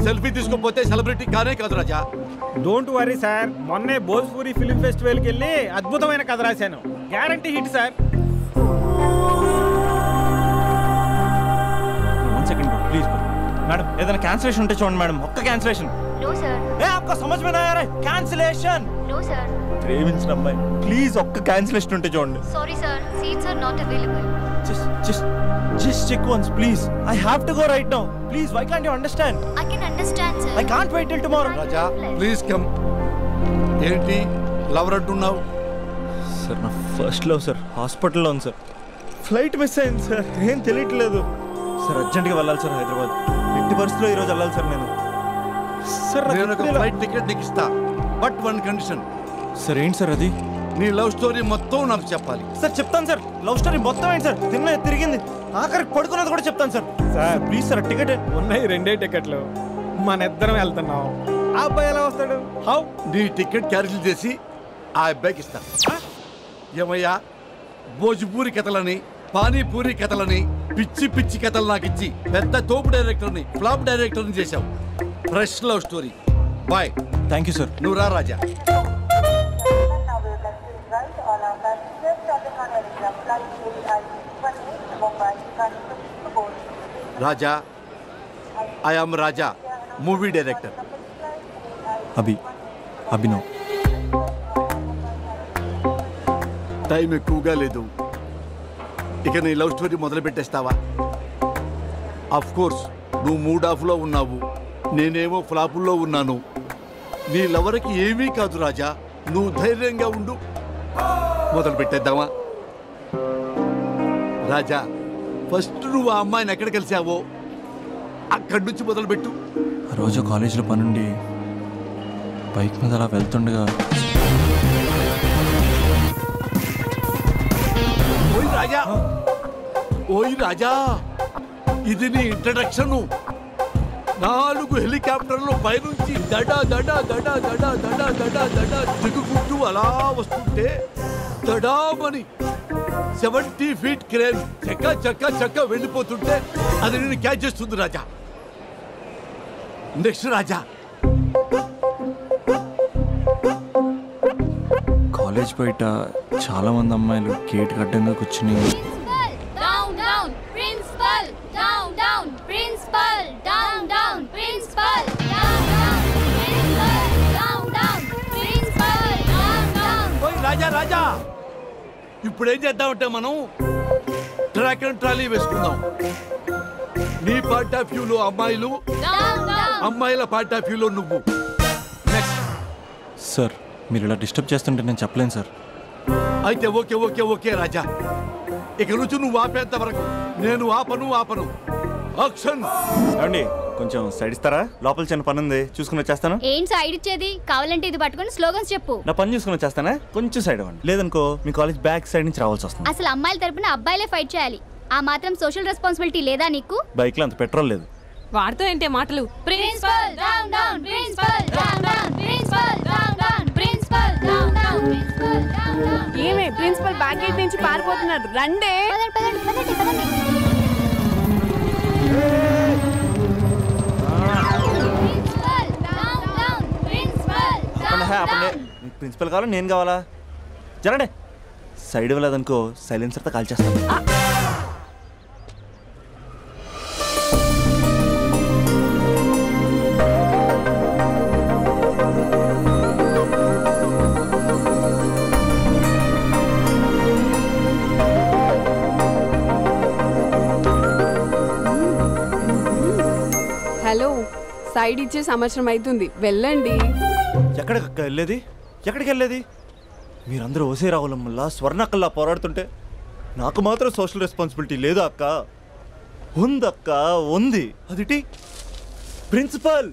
సెల్ఫీ తీసుకోకపోతే సెలబ్రిటీ కానే కాదు రాజా. డోంట్ వరీ సార్, మొన్నే భోజ్పూరి ఫిల్మ్ ఫెస్టివల్కి వెళ్ళి అద్భుతమైన కథ రాశాను, guarantee hit sir. One second, please. Madam ఏదైనా క్యాన్సిలేషన్ ఉంటే చూడండి మేడం, ఒక్క క్యాన్సిలేషన్. No sir. ఏ आपको समझ में नहीं आ रहा है? कैंसिलेशन. No sir. ప్రేమించిన అమ్మాయి ప్లీజ్ ఒక్క క్యాన్సిలేషన్ ఉంటే చూడండి. Sorry sir, seats are not available. Just check once please. I have to go right now. Please, why can't you understand? I can understand sir. I can't wait till tomorrow. Raja please come. ఏంటి lover అంటున్నావు? Sir నా first love sir హాస్పిటల్లో ఉంది sir. Flight miss అయింది sir, ఏం తెలియట్లేదు sir. అర్జెంట్గా వెళ్ళాలి సార్ హైదరాబాద్. ఎట్టి పరిస్థితుల్లో ఈరోజు వెళ్ళాలి సార్ నేను. సార్ నేను ఒక ఫ్లైట్ టికెట్ నీకు ఇస్తా, బట్ వన్ కండిషన్. సార్ ఏంటి సార్ అది? నీ లవ్ స్టోరీ మొత్తం నాకు చెప్పాలి. సార్ చెప్తాను సార్, లవ్ స్టోరీ మొత్తం ఏంటి సార్, తిన్న తిరిగింది ఆఖరికి పడుకున్నది కూడా చెప్తాను sir. Sir please sir ticket ఉన్నాయి 2 టికెట్లు, మన ఇద్దరం వెళ్తున్నాం. ఆ అబ్బాయి ఎలా వస్తాడు? హౌ? నీ టికెట్ క్యాన్సిల్ చేసి ఆ అబ్బాయికి ఇస్తా. ఏమయ్యా, భోజ్పూరి కథలని పానీపూరి కథలని పిచ్చి పిచ్చి కథలు నాకు ఇచ్చి పెద్ద తోపు డైరెక్టర్ని ఫ్లాప్ డైరెక్టర్ని చేశావు. Fresh love story. Bye. Thank you sir. నువ్వు రా Raja. Raja, I am Raja, movie director. Abhinav. Time ఎక్కువగా లేదు, ఇక నీ లవ్ స్టోరీ మొదలు పెట్టేస్తావా? ఆఫ్ కోర్స్ నువ్వు మూడ్ ఆఫ్లో ఉన్నావు, నేనేమో ఫ్లాపుల్లో ఉన్నాను. నీ లవర్కి ఏమీ కాదు రాజా, నువ్వు ధైర్యంగా ఉండు. మొదలు పెట్టేద్దామా? రాజా, ఫస్ట్ నువ్వు ఆ అమ్మాయిని ఎక్కడ కలిసావో అక్కడి నుంచి మొదలుపెట్టు. ఆ రోజు కాలేజీలో పనుండి బైక్ మీద అలా వెళ్తుండగా ఓయ్ రాజా, ఇది నీ ఇంట్రడక్షను. 4 హెలికాప్టర్లు పైనుంచి దడా దడా దడా దడా దడా దడా దడా దిగుకుంటూ అలా వస్తుంటే దడామని 70 ఫీట్ క్రేన్ చక్క చక్క చక్క వెళ్ళిపోతుంటే అది నేను క్యాచ్ చేస్తుంది రాజా. నెక్స్ట్ రాజా, కాలేజ్ బయట చాలా మంది అమ్మాయిలు గేట్ గడ్డంగా కూర్చుని Down, down, principal. Down, down, principal. Down, down, principal. Down, down, principal. Down, down, principal. Down, down. ఓయ్ రాజా రాజా, ఇప్పుడు ఏం చేద్దామంటే మనం ట్రాక్ అండ్ ట్రాలీ వేసుకుందాం. నీ పార్ట్ ఆఫ్ వ్యూలో అమ్మాయిలు, అమ్మాయిల పార్ట్ ఆఫ్ వ్యూలో నువ్వు. సార్ మీరు ఇలా డిస్టర్బ్ చేస్తుంటే నేను చెప్పలేను సార్. అయితే ఓకే ఓకే ఓకే రాజా, ఇక నుంచి నువ్వు ఆపేంత వరకు నేను ఆపను. యాక్షన్. ఏమండి కొంచెం సైడ్ ఇస్తారా? లోపల చిన్న పని ఉంది, చూసుకుని వచ్చేస్తాను. ఏం సైడ్ ఇచ్చేది? కావాలంటే ఇది పట్టుకొని స్లోగన్స్ చెప్పు. నా పని చూసుకుని వచ్చేస్తానా? కొంచెం సైడ్ అవ్వండి, లేదనుకో మీ కాలేజ్ బ్యాక్ సైడ్ నుంచి రావాల్సి వస్తుంది. అసలు అమ్మాయిల తరపున అబ్బాయిలే ఫైట్ చేయాలి. ఆ మాత్రం సోషల్ రెస్పాన్సిబిలిటీ లేదా నీకు? బైక్ లో అంత పెట్రోల్ లేదు. వాడుతూ ఏంటే మాటలు? Principal down down, principal down down, principal down down, principal down down, principal down down. ఏమే ప్రిన్సిపల్ బ్యాక్ గేట్ నుంచి పారిపోతున్నారు, రండే. పదండి పదండి పదండి పదండి. Principal down down, principal down down. మీకు ప్రిన్సిపల్ కావాలా నేను కావాలా? జరండి. సైడ్ ఇవ్వలేదనుకో సైలెన్సర్తో కాల్ చేస్తాను. హలో, సైడ్ ఇచ్చే సంవత్సరం అవుతుంది, వెళ్ళండి. ఎక్కడికి వెళ్ళేది? ఎక్కడికి వెళ్ళేది? మీరందరూ ఓసే రావులమ్మల్లా స్వర్ణక్కల్లా పోరాడుతుంటే నాకు మాత్రం సోషల్ రెస్పాన్సిబిలిటీ లేదు అక్క. ఉందక్క, ఉంది. అదిటి principal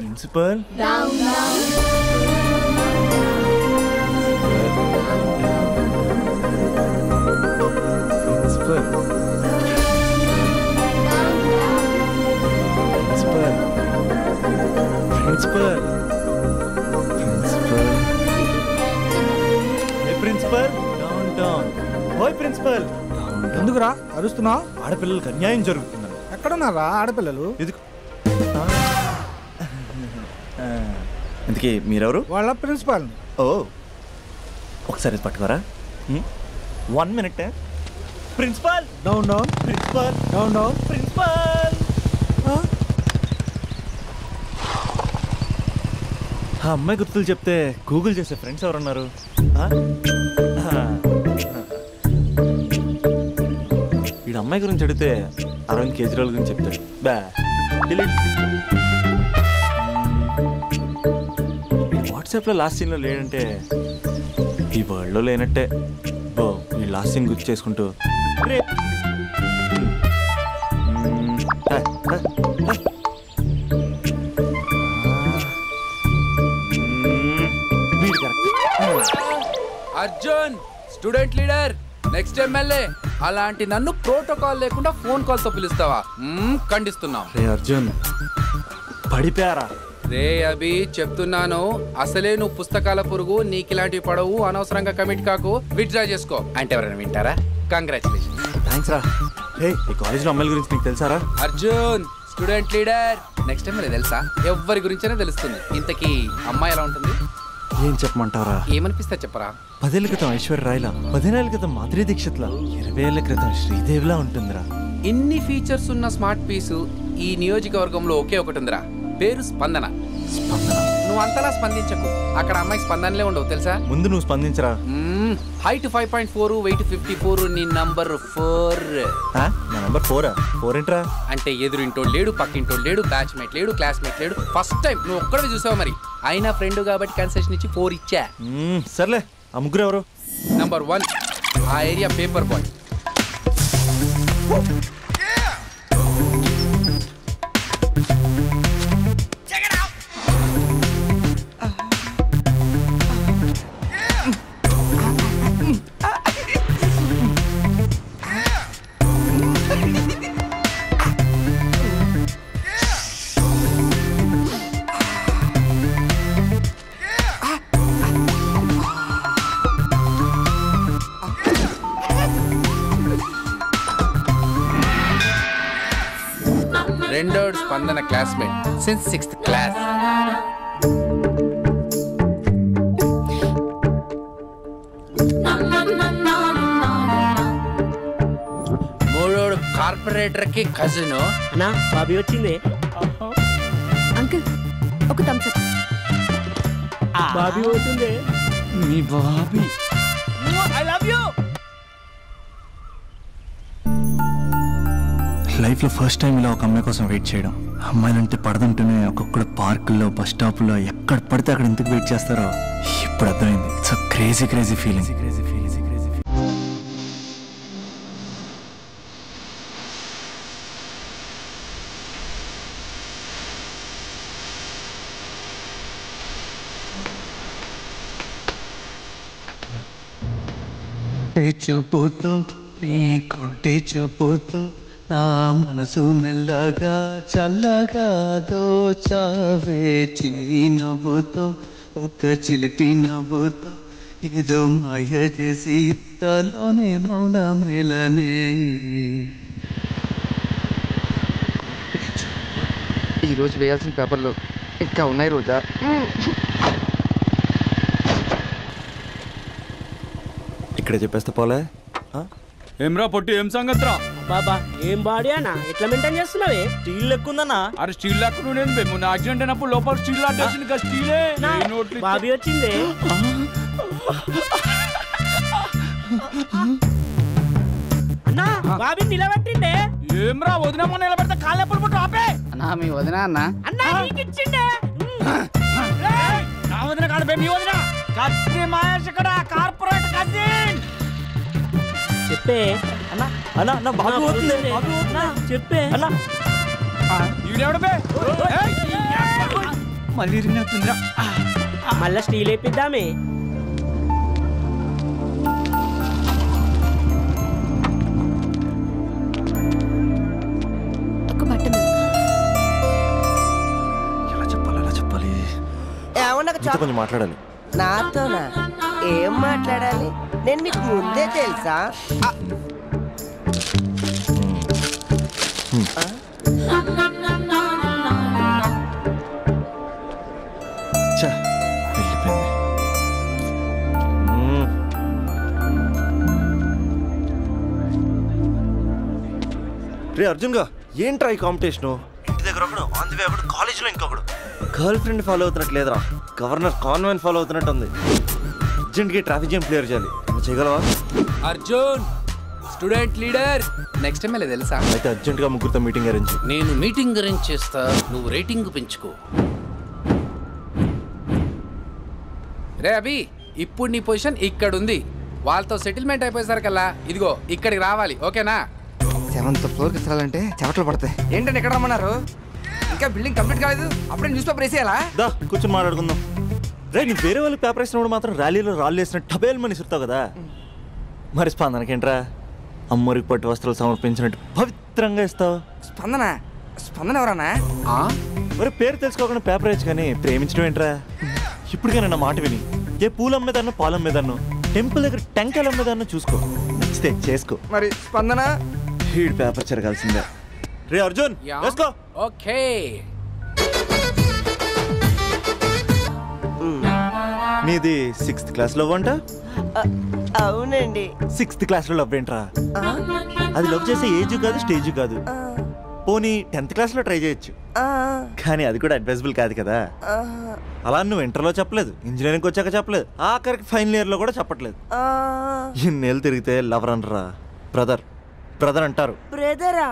principal principal principal down down. ఓయ్ ప్రిన్సిపల్, ఎందుకురా అరుస్తున్నావు? ఆడపిల్లలకు అన్యాయం జరుగుతుందని. ఎక్కడున్నారా ఆడపిల్లలు? ఇందుకే మీరెవరు? వాళ్ళ ప్రిన్సిపాల్. ఓ, ఒకసారి పట్టుకోరా. 1 minute. Principal down down, principal down down, principal. ఆ అమ్మాయి గుర్తులు చెప్తే గూగుల్ చేసే ఫ్రెండ్స్ ఎవరున్నారు? వీడు అమ్మాయి గురించి అడిగితే అరవింద్ కేజ్రీవాల్ గురించి చెప్తాడు. బా డిలీట్. వాట్సాప్లో లాస్ట్ సీన్లో లేడంటే ఈ వరల్డ్లో లేనట్టే. బో ఈ లాస్ట్ సీన్ గుర్తు చేసుకుంటూ rape. Arjun student leader, next MLA. అలాంటి నన్ను ప్రోటోకాల్ లేకుండా ఫోన్ కాల్ తో పిలుస్తావా? ఖండిస్తున్నాం. రే అర్జున్, పడిపోయారా? రే అభి, చెప్తున్నాను, అసలే నువ్వు పుస్తకాల పురుగు, నీకు ఇలాంటివి పడవు, అనవసరంగా కమిట్ కాకు, విత్డ్రా చేసుకో. అంటే ఎవరైనా వింటారా? కంగ్రాచులేషన్. థ్యాంక్స్ రా. రే ఈ కాలేజ్లో అమ్మాయిల గురించి నీకు తెలుసారా? Arjun student leader, next MLA తెలుసా? ఎవరి గురించైనా తెలుస్తుంది. ఇంతకీ అమ్మాయి ఎలా ఉంటుంది? ఏం చెప్పమంటారా? ఏమనిపిస్తా చెప్పరా. 10 ఏళ్ల క్రితం ఐశ్వర్య రాయ్లా, 15 ఏళ్ల క్రితం మాధురి దీక్షిత్లా, 20 ఏళ్ల క్రితం శ్రీదేవిలా ఉంటుందిరా. ఇన్ని ఫీచర్స్ ఉన్న స్మార్ట్ పీసు ఈ నియోజకవర్గంలో ఒకే ఒకటి ఉందిరా, పేరు స్పందన. నువ్వు అంతలా స్పందించకు, అక్కడ అమ్మాయి స్పందనలే ఉండవు తెలుసా. ముందు నువ్వు స్పందించరా. హైట్ 5.4, వెయిట్ 54, నీ నంబర్ 4. నా నంబర్ 4 ఏంట్రా? అంటే ఎదురింటోడు లేడు, పక్కింటోడు లేడు, బ్యాచ్మేట్ లేడు, క్లాస్మేట్ లేడు. ఫస్ట్ టైం నువ్వు ఒక్కడే చూసావు, మరి అయినా ఫ్రెండ్ కాబట్టి కన్సెషన్ ఇచ్చి 4 ఇచ్చా. సర్లే, ఆ ముగ్గురు ఎవరు? నంబర్ 1 ఆ ఏరియా పేపర్ బాయ్. రెండోడు Spandana classmate since 6th class. మూడోడు కార్పొరేటర్ కి కజిన్. నా బాబీ వచ్చింది. అంకుల్ ఒక థమ్స్ అప్. బాబీ వచ్చింది. మీ బాబీ. I love you. లైఫ్లో ఫస్ట్ టైం ఇలా ఒక అమ్మాయి కోసం వెయిట్ చేయడం. అమ్మాయిలంటే పడదంటూనే ఒక్కొక్కడు పార్కుల్లో, బస్ స్టాపుల్లో ఎక్కడ పడితే అక్కడ ఎందుకు వెయిట్ చేస్తారో ఇప్పుడు అర్థమైంది. It's a crazy crazy feeling. చూపుతూ నీ కొంటి చూపుతూ నా మనసు మెల్లగా చల్లగా దోచావే చిన్ని నవ్వుతో, ఒక చిలిపి నవ్వుతో ఏదో మాయ చేసి తలోనే మౌనమేలనే. ఈరోజు వేయాల్సిన పేపర్లు ఇంకా ఉన్నాయి రోజా. ఇక్కడే చెప్పేస్తా పోలే. ఏమ్రా పొట్టి, ఏం సంగతిరా? బాబా ఏం బాడీ అన్నా, ఎట్లా మెయింటైన్ చేస్తున్నావే? స్టీల్ లెక్కుందన్నా. అరే స్టీల్ లెక్క నుండి మొన్న యాక్సిడెంట్ అయినప్పుడు లోపల స్టీల్ అడ్డేసింది కదా, స్టీలే. బాబీ వచ్చింది. అన్నా బాబీ నిలబెట్టిండే. ఏమ్రా వదినమ్మ నిలబెడితే కాళ్ళు ఎప్పుడు పుట్టు ఆపే. అన్నా మీ వదిన అన్న. అన్నా నీకు ఇచ్చిండే. నా వదిన కాదు బే, మీ వదిన. కత్తి మహేష్ ఇక్కడ కార్పొరేట్ కజిన్. చెప్పే అన్నా. అన్నా నా బాబు వచ్చింది. చెప్పే అన్నా. మళ్ళీ ఇరిగినట్టుందిరా. మళ్ళా స్టీల్ వేపిద్దామే. ఎలా చెప్పాలి? కొంచెం మాట్లాడాలి. నాతోనా? ఏం మాట్లాడాలి? నేను మీకు ముందే తెలుసా? రే అర్జున్ గా, ఏంట్రా ఈ కాంపిటీషను? ఇంటి దగ్గర ఒకడు, ఆన్ ది వే ఒకడు, కాలేజీలో ఇంకొకడు. గర్ల్ ఫ్రెండ్ ఫాలో అవుతున్నట్టు లేదురా, గవర్నర్ కాన్వెంట్ ఫాలో అవుతున్నట్టు ఉంది. అర్జెంట్గా ట్రాఫిక్ జామ్ క్లియర్ చేయాలి. చేయగలవా? Arjun student leader. Next time వెళ్ళే తెలుసా? అయితే అర్జెంట్గా ముగ్గురితో మీటింగ్ అరేంజ్. నేను మీటింగ్ అరేంజ్ చేస్తా, నువ్వు రేటింగ్ పెంచుకో. రే అభి, ఇప్పుడు నీ పొజిషన్ ఇక్కడ ఉంది. వాళ్ళతో సెటిల్మెంట్ అయిపోయేసరికల్లా ఇదిగో ఇక్కడికి రావాలి, ఓకేనా? 7th floor కి వెళ్ళాలంటే చెమటలు పడతాయి. ఏంటంటే ఎక్కడ రమ్మన్నారు? ఇంకా బిల్డింగ్ కంప్లీట్ కాలేదు, అప్పుడే న్యూస్ పేపర్ వేసేయాలా? దా కూర్చొని మాట్లాడుకుందాం. రే నీ వేరే వాళ్ళు పేపర్ వేసినప్పుడు మాత్రం ర్యాలీలో రాళ్ళు వేసిన టబేల్ మని ఇస్తావు కదా, మరి స్పందనకేంట్రా అమ్మోరికి పట్టు వస్త్రాలు సమర్పించినట్టు పవిత్రంగా ఇస్తావు? స్పందన? స్పందన ఎవరన్నా? మరి పేరు తెలుసుకోకుండా పేపర్ వేయచ్చు కానీ ప్రేమించడం ఏంట్రా? ఇప్పటికైనా నా మాట విని ఏ పూలు అమ్మేదాన్నో పాలు అమ్మేదాన్నో టెంపుల్ దగ్గర టెంకాయలు అమ్మేదాన్నో చూసుకో, నచ్చితే చేసుకో. మరి స్పందన హీడ్ పేపర్ చెరగాల్సిందే. రే అర్జున్ వేసుకో. ఓకే నీది 6th క్లాస్ లవ్ అంట? అవునండి. 6th క్లాస్ లో లవ్ ఏంట్రా? అది లవ్ చేసే ఏజ్ కాదు, స్టేజ్ కాదు. పోనీ 10th క్లాస్ లో ట్రై చేయొచ్చు, కానీ అది కూడా అడ్వైజబుల్ కాదు కదా. అలా నువ్వు ఇంటర్లో చెప్పలేదు, ఇంజనీరింగ్ వచ్చాక చెప్పలేదు, ఆఖరికి ఫైనల్ ఇయర్ లో కూడా చెప్పట్లేదు. ఇన్నేళ్ళు తిరిగితే లవర్ అనరా, బ్రదర్ బ్రదర్ అంటారు. బ్రదరా?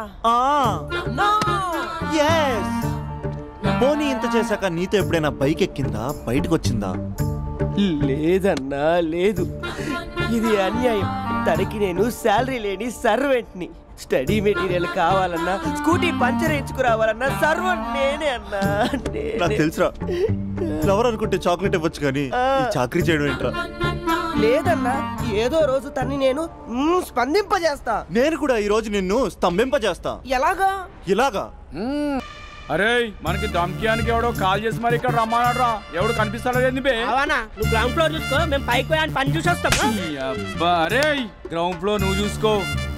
పోనీ ఇంత చేశాక నీతో ఎప్పుడైనా బైక్ ఎక్కిందా, బయటకు వచ్చిందా? లేదన్నా, లేదు. ఇది అన్యాయం. తనకి నేను శాలరీ లేని సర్వెంట్ని. స్టడీ మెటీరియల్ కావాలన్నా, స్కూటీ పంచర్ వేయించుకురావాలన్నా సర్వెంట్ నేనే అన్నా. నాకు తెలుసురా, లవర్ అనుకుంటే చాక్లెట్ ఇవ్వచ్చు కానీ ఈ చాకరీ చేయడం ఏంట్రా? లేదన్నా, ఏదో రోజు తన్ని నేను స్పందింపజేస్తా. నేను కూడా ఈ రోజు నిన్ను స్తంభింపజేస్తా. ఎలాగా? ఇలాగా? అరే మనకి దమ్కియానికి ఎవడో కాల్ చేసి మరి ఇక్కడ రమ్మన్నాడు రా. ఎవడు కనిపిస్తాడు బే? అవనా, నువ్వు గ్రౌండ్ ఫ్లోర్ చూసుకో, మేము పైకి పోయి పని చూసి వస్తాం. అబ్బా అరే, గ్రౌండ్ ఫ్లోర్ నువ్వు చూసుకో,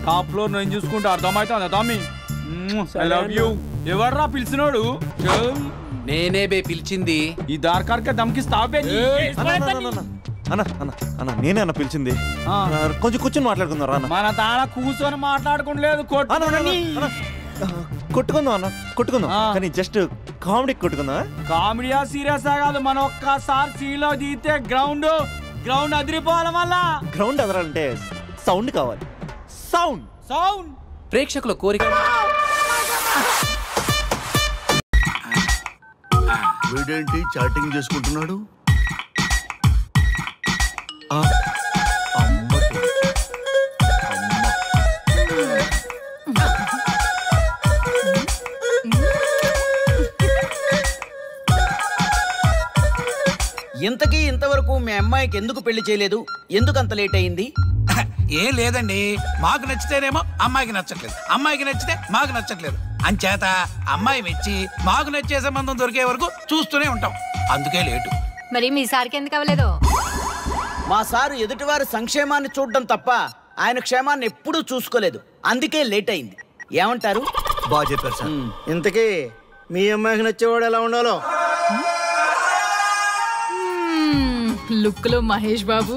టాప్ ఫ్లోర్ నేను చూసుకుంటే అర్థమవుతుంది తమ్మి. I love you. ఎవర్రా పిలిచినోడు? నేనే బే పిలిచింది. ఈ దార్కార్కే దమ్కిస్తావే? అన్న అన్న అన్న నేనే అన్న పిలిచింది. కొంచెం కూర్చొని మాట్లాడుకుందాం రా. మన తాన కూర్చొని మాట్లాడుకోలేదు, కొట్టుకుందాం అన్న, కొట్టుకుందాం, కానీ జస్ట్ కామెడీ కొట్టుకుందాం. కామెడీయా సీరియస్ కాదు, మనం ఒక్కసారి సీలో దిగితే గ్రౌండ్ అదిరిపోవాలి. మళ్ళా గ్రౌండ్ అదరాలంటే సౌండ్ కావాలి. సౌండ్ సౌండ్ ప్రేక్షకుల కోరిక. వీడేంటి చాటింగ్ చేసుకుంటున్నాడు? ఇంతకీ ఇంతవరకు మీ అమ్మాయికి ఎందుకు పెళ్లి చేయలేదు? ఎందుకు అంత లేట్ అయింది? ఏం లేదండి, మాకు నచ్చితేనేమో అమ్మాయికి నచ్చట్లేదు, అమ్మాయికి నచ్చితే మాకు నచ్చట్లేదు. అంచేత అమ్మాయి మెచ్చి మాకు నచ్చే సంబంధం దొరికే వరకు చూస్తూనే ఉంటాం, అందుకే లేటు. మరి మీ సార్కి ఎందుకు అవ్వలేదు? మా సారు ఎదుటివారి సంక్షేమాన్ని చూడడం తప్ప ఆయన క్షేమాన్ని ఎప్పుడూ చూసుకోలేదు, అందుకే లేట్ అయింది. ఏమంటారు? బాగా చెప్పారు సార్. ఇంతకీ మీ అమ్మాయికి నచ్చేవాడు ఎలా ఉండాలో? లుక్ లో మహేష్ బాబు,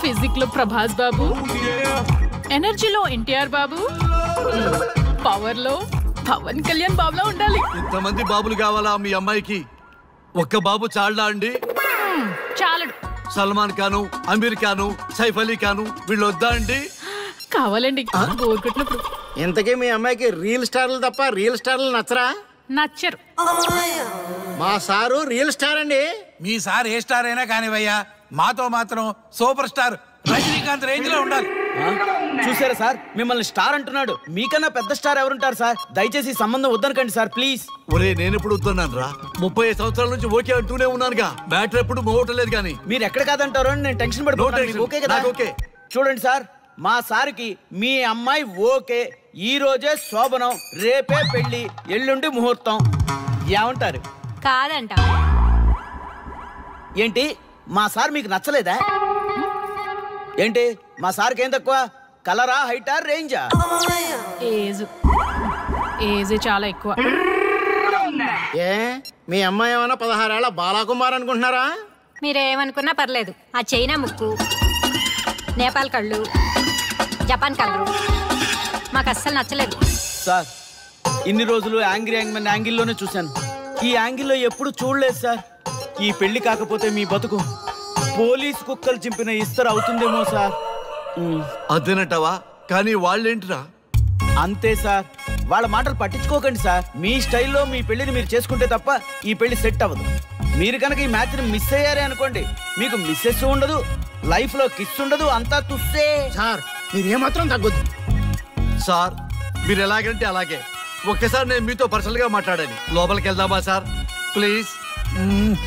ఫిజిక్ లో ప్రభాస్ బాబు, ఎనర్జీలో ఎన్టీఆర్ బాబు, పవర్ లో పవన్ కళ్యాణ్ బాబులా ఉండాలి. ఇంతమంది బాబులు కావాలా మీ అమ్మాయికి? ఒక్క బాబు చాళ్ళా అండి? చాలడు. సల్మాన్ ఖాను, అమీర్ ఖాను, సైఫ్ అలీ ఖాను వీళ్ళు వద్దా అండి? కావాలండి. ఇంతకీ మీ అమ్మాయికి రియల్ స్టార్లు తప్ప రియల్ స్టార్లు నచ్చరా? నచ్చరు. మా సారు రియల్ స్టార్ అండి. మీ సార్ ఏ స్టార్ అయినా కానివయ్యా, మాతో మాత్రం సూపర్ స్టార్ రజనీకాంత్ రేంజ్ లో ఉండాలి. చూసారా సార్, మిమ్మల్ని స్టార్ అంటున్నాడు. మీకన్నా పెద్ద స్టార్ ఎవరుంటారు సార్? దయచేసి సంబంధం వద్దనకండి సార్, ప్లీజ్. ఒరే నేను ఎప్పుడు వద్దన్నాను రా? 30 సంవత్సరాల నుంచి ఓకే అంటూనే ఉన్నానుగా. బ్యాటర్ ఎప్పుడు మోగట్లేదు కానీ. మీరు ఎక్కడ కాదంటారో అని నేను టెన్షన్ పడిపోతాను. ఓకే కదా? ఓకే. చూడండి సార్, మా సార్కి మీ అమ్మాయి ఓకే. ఈ రోజే శోభనం, రేపే పెళ్లి, ఎల్లుండి ముహూర్తం. ఏమంటారు? కాదంట. ఏంటి, మా సార్ మీకు నచ్చలేదా? ఏంటి, మా సార్కి ఏం తక్కువ? కలరా, హైటా, రేంజా? ఏజ్ చాలా ఎక్కువ. ఏ మీ అమ్మాయి ఏమైనా 16 ఏళ్ల బాలాకుమార్ అనుకుంటున్నారా? మీరేమనుకున్నా పర్లేదు. ఆ చైనా ముక్కు, నేపాల్ కళ్ళు, జపాన్ కలరు మాకు అస్సలు నచ్చలేదు సార్. ఇన్ని రోజులు యాంగ్రీ యాంగ్మెన్ యాంగిల్లోనే చూశాను, ఈ యాంగిల్లో ఎప్పుడు చూడలేదు సార్. ఈ పెళ్లి కాకపోతే మీ బతుకు పోలీస్ కుక్కలు చింపిన ఇస్తరు అవుతుందేమో సార్. అదేనంటావా? కానీ వాళ్ళేంటిరా? అంతే సార్, వాళ్ళ మాటలు పట్టించుకోకండి సార్. మీ స్టైల్లో మీ పెళ్లిని మీరు చేసుకుంటే తప్ప ఈ పెళ్లి సెట్ అవ్వదు. మీరు కనుక ఈ మ్యాచ్ని మిస్ అయ్యారే అనుకోండి, మీకు మిస్సెస్ ఉండదు, లైఫ్ లో కిస్ ఉండదు, అంతా తుస్సే. సార్ మీరు ఏమాత్రం తగ్గొద్దు సార్. మీరు ఎలాగంటే అలాగే. ఒక్కసారి నేను మీతో పర్సనల్ గా మాట్లాడాలి. లోపలికి వెళ్దామా సార్ ప్లీజ్?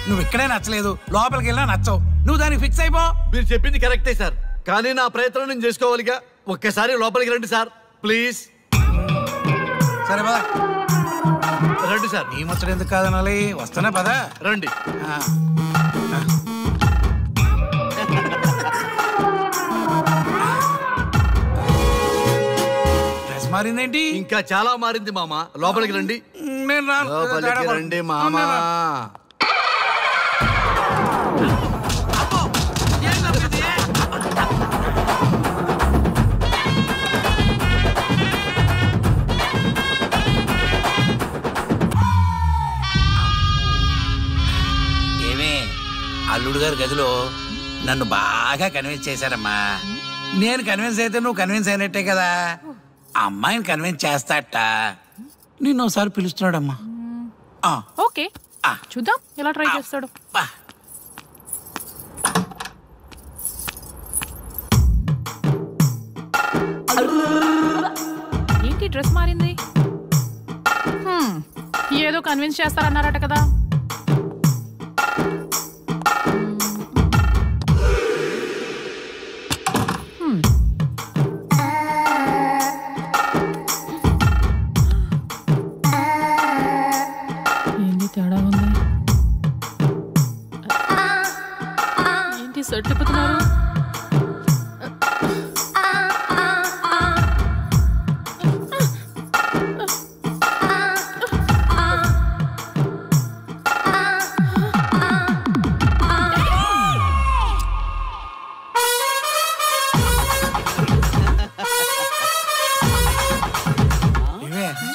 నువ్వు ఇక్కడే నచ్చలేదు, లోపలికి వెళ్ళినా నచ్చవు. నువ్వు దానికి ఫిక్స్ అయిపో. మీరు చెప్పింది కరెక్టే సార్, కానీ నా ప్రయత్నం నేను చేసుకోవాలిగా. ఒక్కసారి లోపలికి రండి సార్ ప్లీజ్. సరే పదా రండి సార్. ఈ ముచ్చట ఎందుకు కాదనాలి, వస్తున్నా పదా రండి. డ్రెస్ మారిందేంటి? ఇంకా చాలా మారింది మామ. లోపలికి రండి. నేను లోపలికి రండి మామ. అల్లుడు గారి గదిలో నన్ను బాగా కన్విన్స్ చేశారమ్మా. నేను కన్విన్స్ అయితే నువ్వు కన్విన్స్ అయినట్టే కదా. అమ్మాయిని కన్విన్స్ చేస్తాట. నిన్ను ఒకసారి పిలుస్తున్నాడమ్మా. ఓకే చూద్దాం ఎలా ట్రై చేస్తాడు. ఏంటి డ్రెస్ మారింది? ఏదో కన్విన్స్ చేస్తారన్నారట కదా. ఏంటి తేడా ఉంది? ఏంటి సెట్ తిప్పుతున్నారు?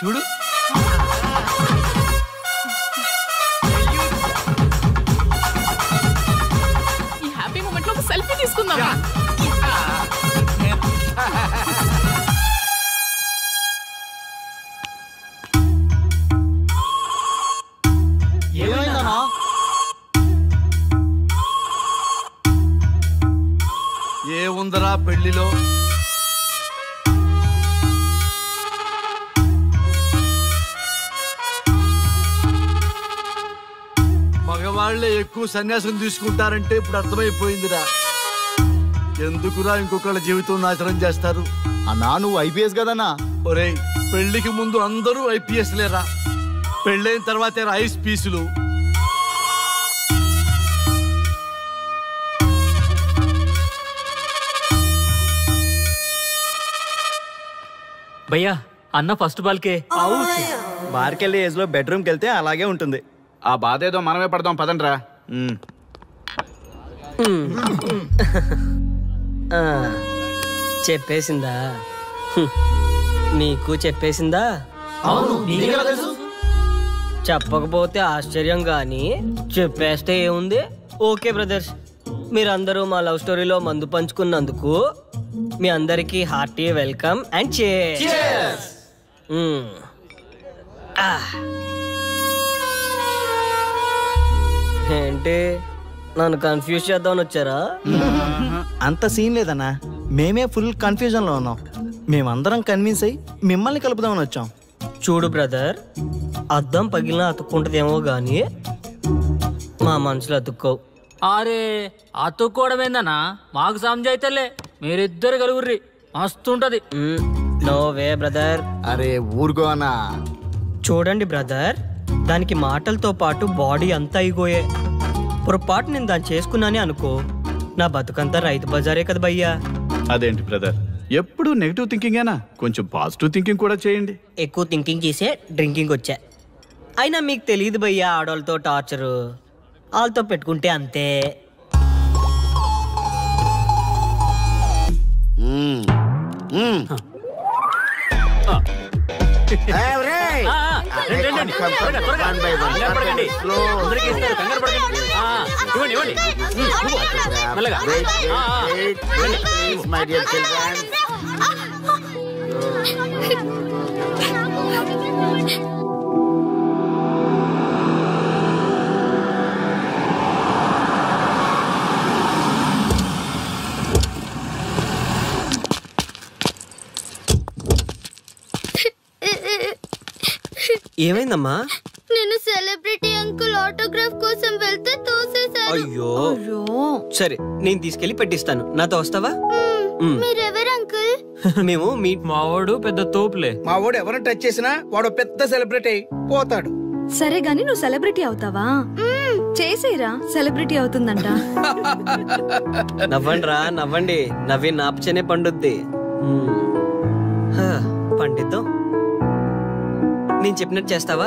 చూడు ఈ హ్యాపీ మూమెంట్ లో ఒక సెల్ఫీ తీసుకుందాం. ఏమైందన్నా? ఏముందరా పెళ్లిలో? మగవాళ్లే ఎక్కువ సన్యాసం తీసుకుంటారంటే ఇప్పుడు అర్థమైపోయిందిరా. ఎందుకురా ఇంకొకళ్ళ జీవితం నాశనం చేస్తారు? అన్నా నువ్వు ఐపీఎస్ కదన్నా. ఒరేయ్, పెళ్లికి ముందు అందరూ ఐపీఎస్ లేరా, పెళ్ళైన తర్వాతే ఐస్ పీసులు. భయ్యా అన్న ఫస్ట్ బాల్కే బార్కెళ్ళి ఏజ్ లో బెడ్రూమ్కి వెళ్తే అలాగే ఉంటుంది. ఆ బాధ ఏదో మనమే పడదాం పదండ్రా. చెప్పేసిందా? నీకు చెప్పేసిందా? చెప్పకపోతే ఆశ్చర్యం గాని చెప్పేస్తే ఏముంది? ఓకే బ్రదర్స్, మీరందరూ మా లవ్ స్టోరీలో మందు పంచుకున్నందుకు మీ అందరికీ హార్టీ వెల్కమ్ అండ్ cheers. ఏంటి నన్ను కన్ఫ్యూజ్ చేద్దామని వచ్చారా? అంత సీన్ లేదన్నా, మేమే ఫుల్ కన్ఫ్యూజన్ లో ఉన్నాం. మేమందరం కన్విన్స్ అయ్యి మిమ్మల్ని కలుపుదామని వచ్చాం. చూడు బ్రదర్, అద్దం పగిలిన అతుక్కుంటదేమో గాని మా మనసులో అతుక్కో. అరే అతుక్కోవడమేందన్నా, మాకు సంజాయితేలే, మీరిద్దరు కలుగుర్రి మస్తుంటది. No way brother. అరే ఊరుకో అన్నా. చూడండి బ్రదర్, దానికి మాటలతో పాటు బాడీ అంతా అయిపోయే. పొరపాటు నేను దాన్ని చేసుకున్నానే అనుకో, నా బతుకంతా రైతు బజారే కదా భయ్యా. అదేంటి బ్రదర్, ఎప్పుడు నెగిటివ్ థింకింగేనా? కొంచెం పాజిటివ్ థింకింగ్ కూడా చేయండి. ఎక్కువ థింకింగ్ చేసే డ్రింకింగ్ వచ్చా. అయినా మీకు తెలియదు భయ్యా ఆడవాళ్ళతో టార్చరు. వాళ్ళతో పెట్టుకుంటే అంతే. My dear children. ఏమైందమ్మా? నేను సెలబ్రిటీ అంకుల్ ఆటోగ్రాఫ్ కోసం వెళ్తే తోసేశారు. అయ్యో సరే, నేను తీసుకెళ్లి పెట్టిస్తాను. నాతో వస్తావా? మీరెవరు అంకుల్? మేము మీ మావాడు పెద్ద తోపులే. మా వాడు ఎవరిని టచ్ చేసినా వాడు పెద్ద సెలబ్రిటీ పోతాడు. సరే గాని నువ్వు సెలబ్రిటీ అవుతావా? చేసేరా, సెలబ్రిటీ అవుతుందంట. నవ్వండి రా, నవ్వండి. నవ్వి నాపచనే పండుద్ది. పండిద్దాం. నేను చెప్పినట్టు చేస్తావా?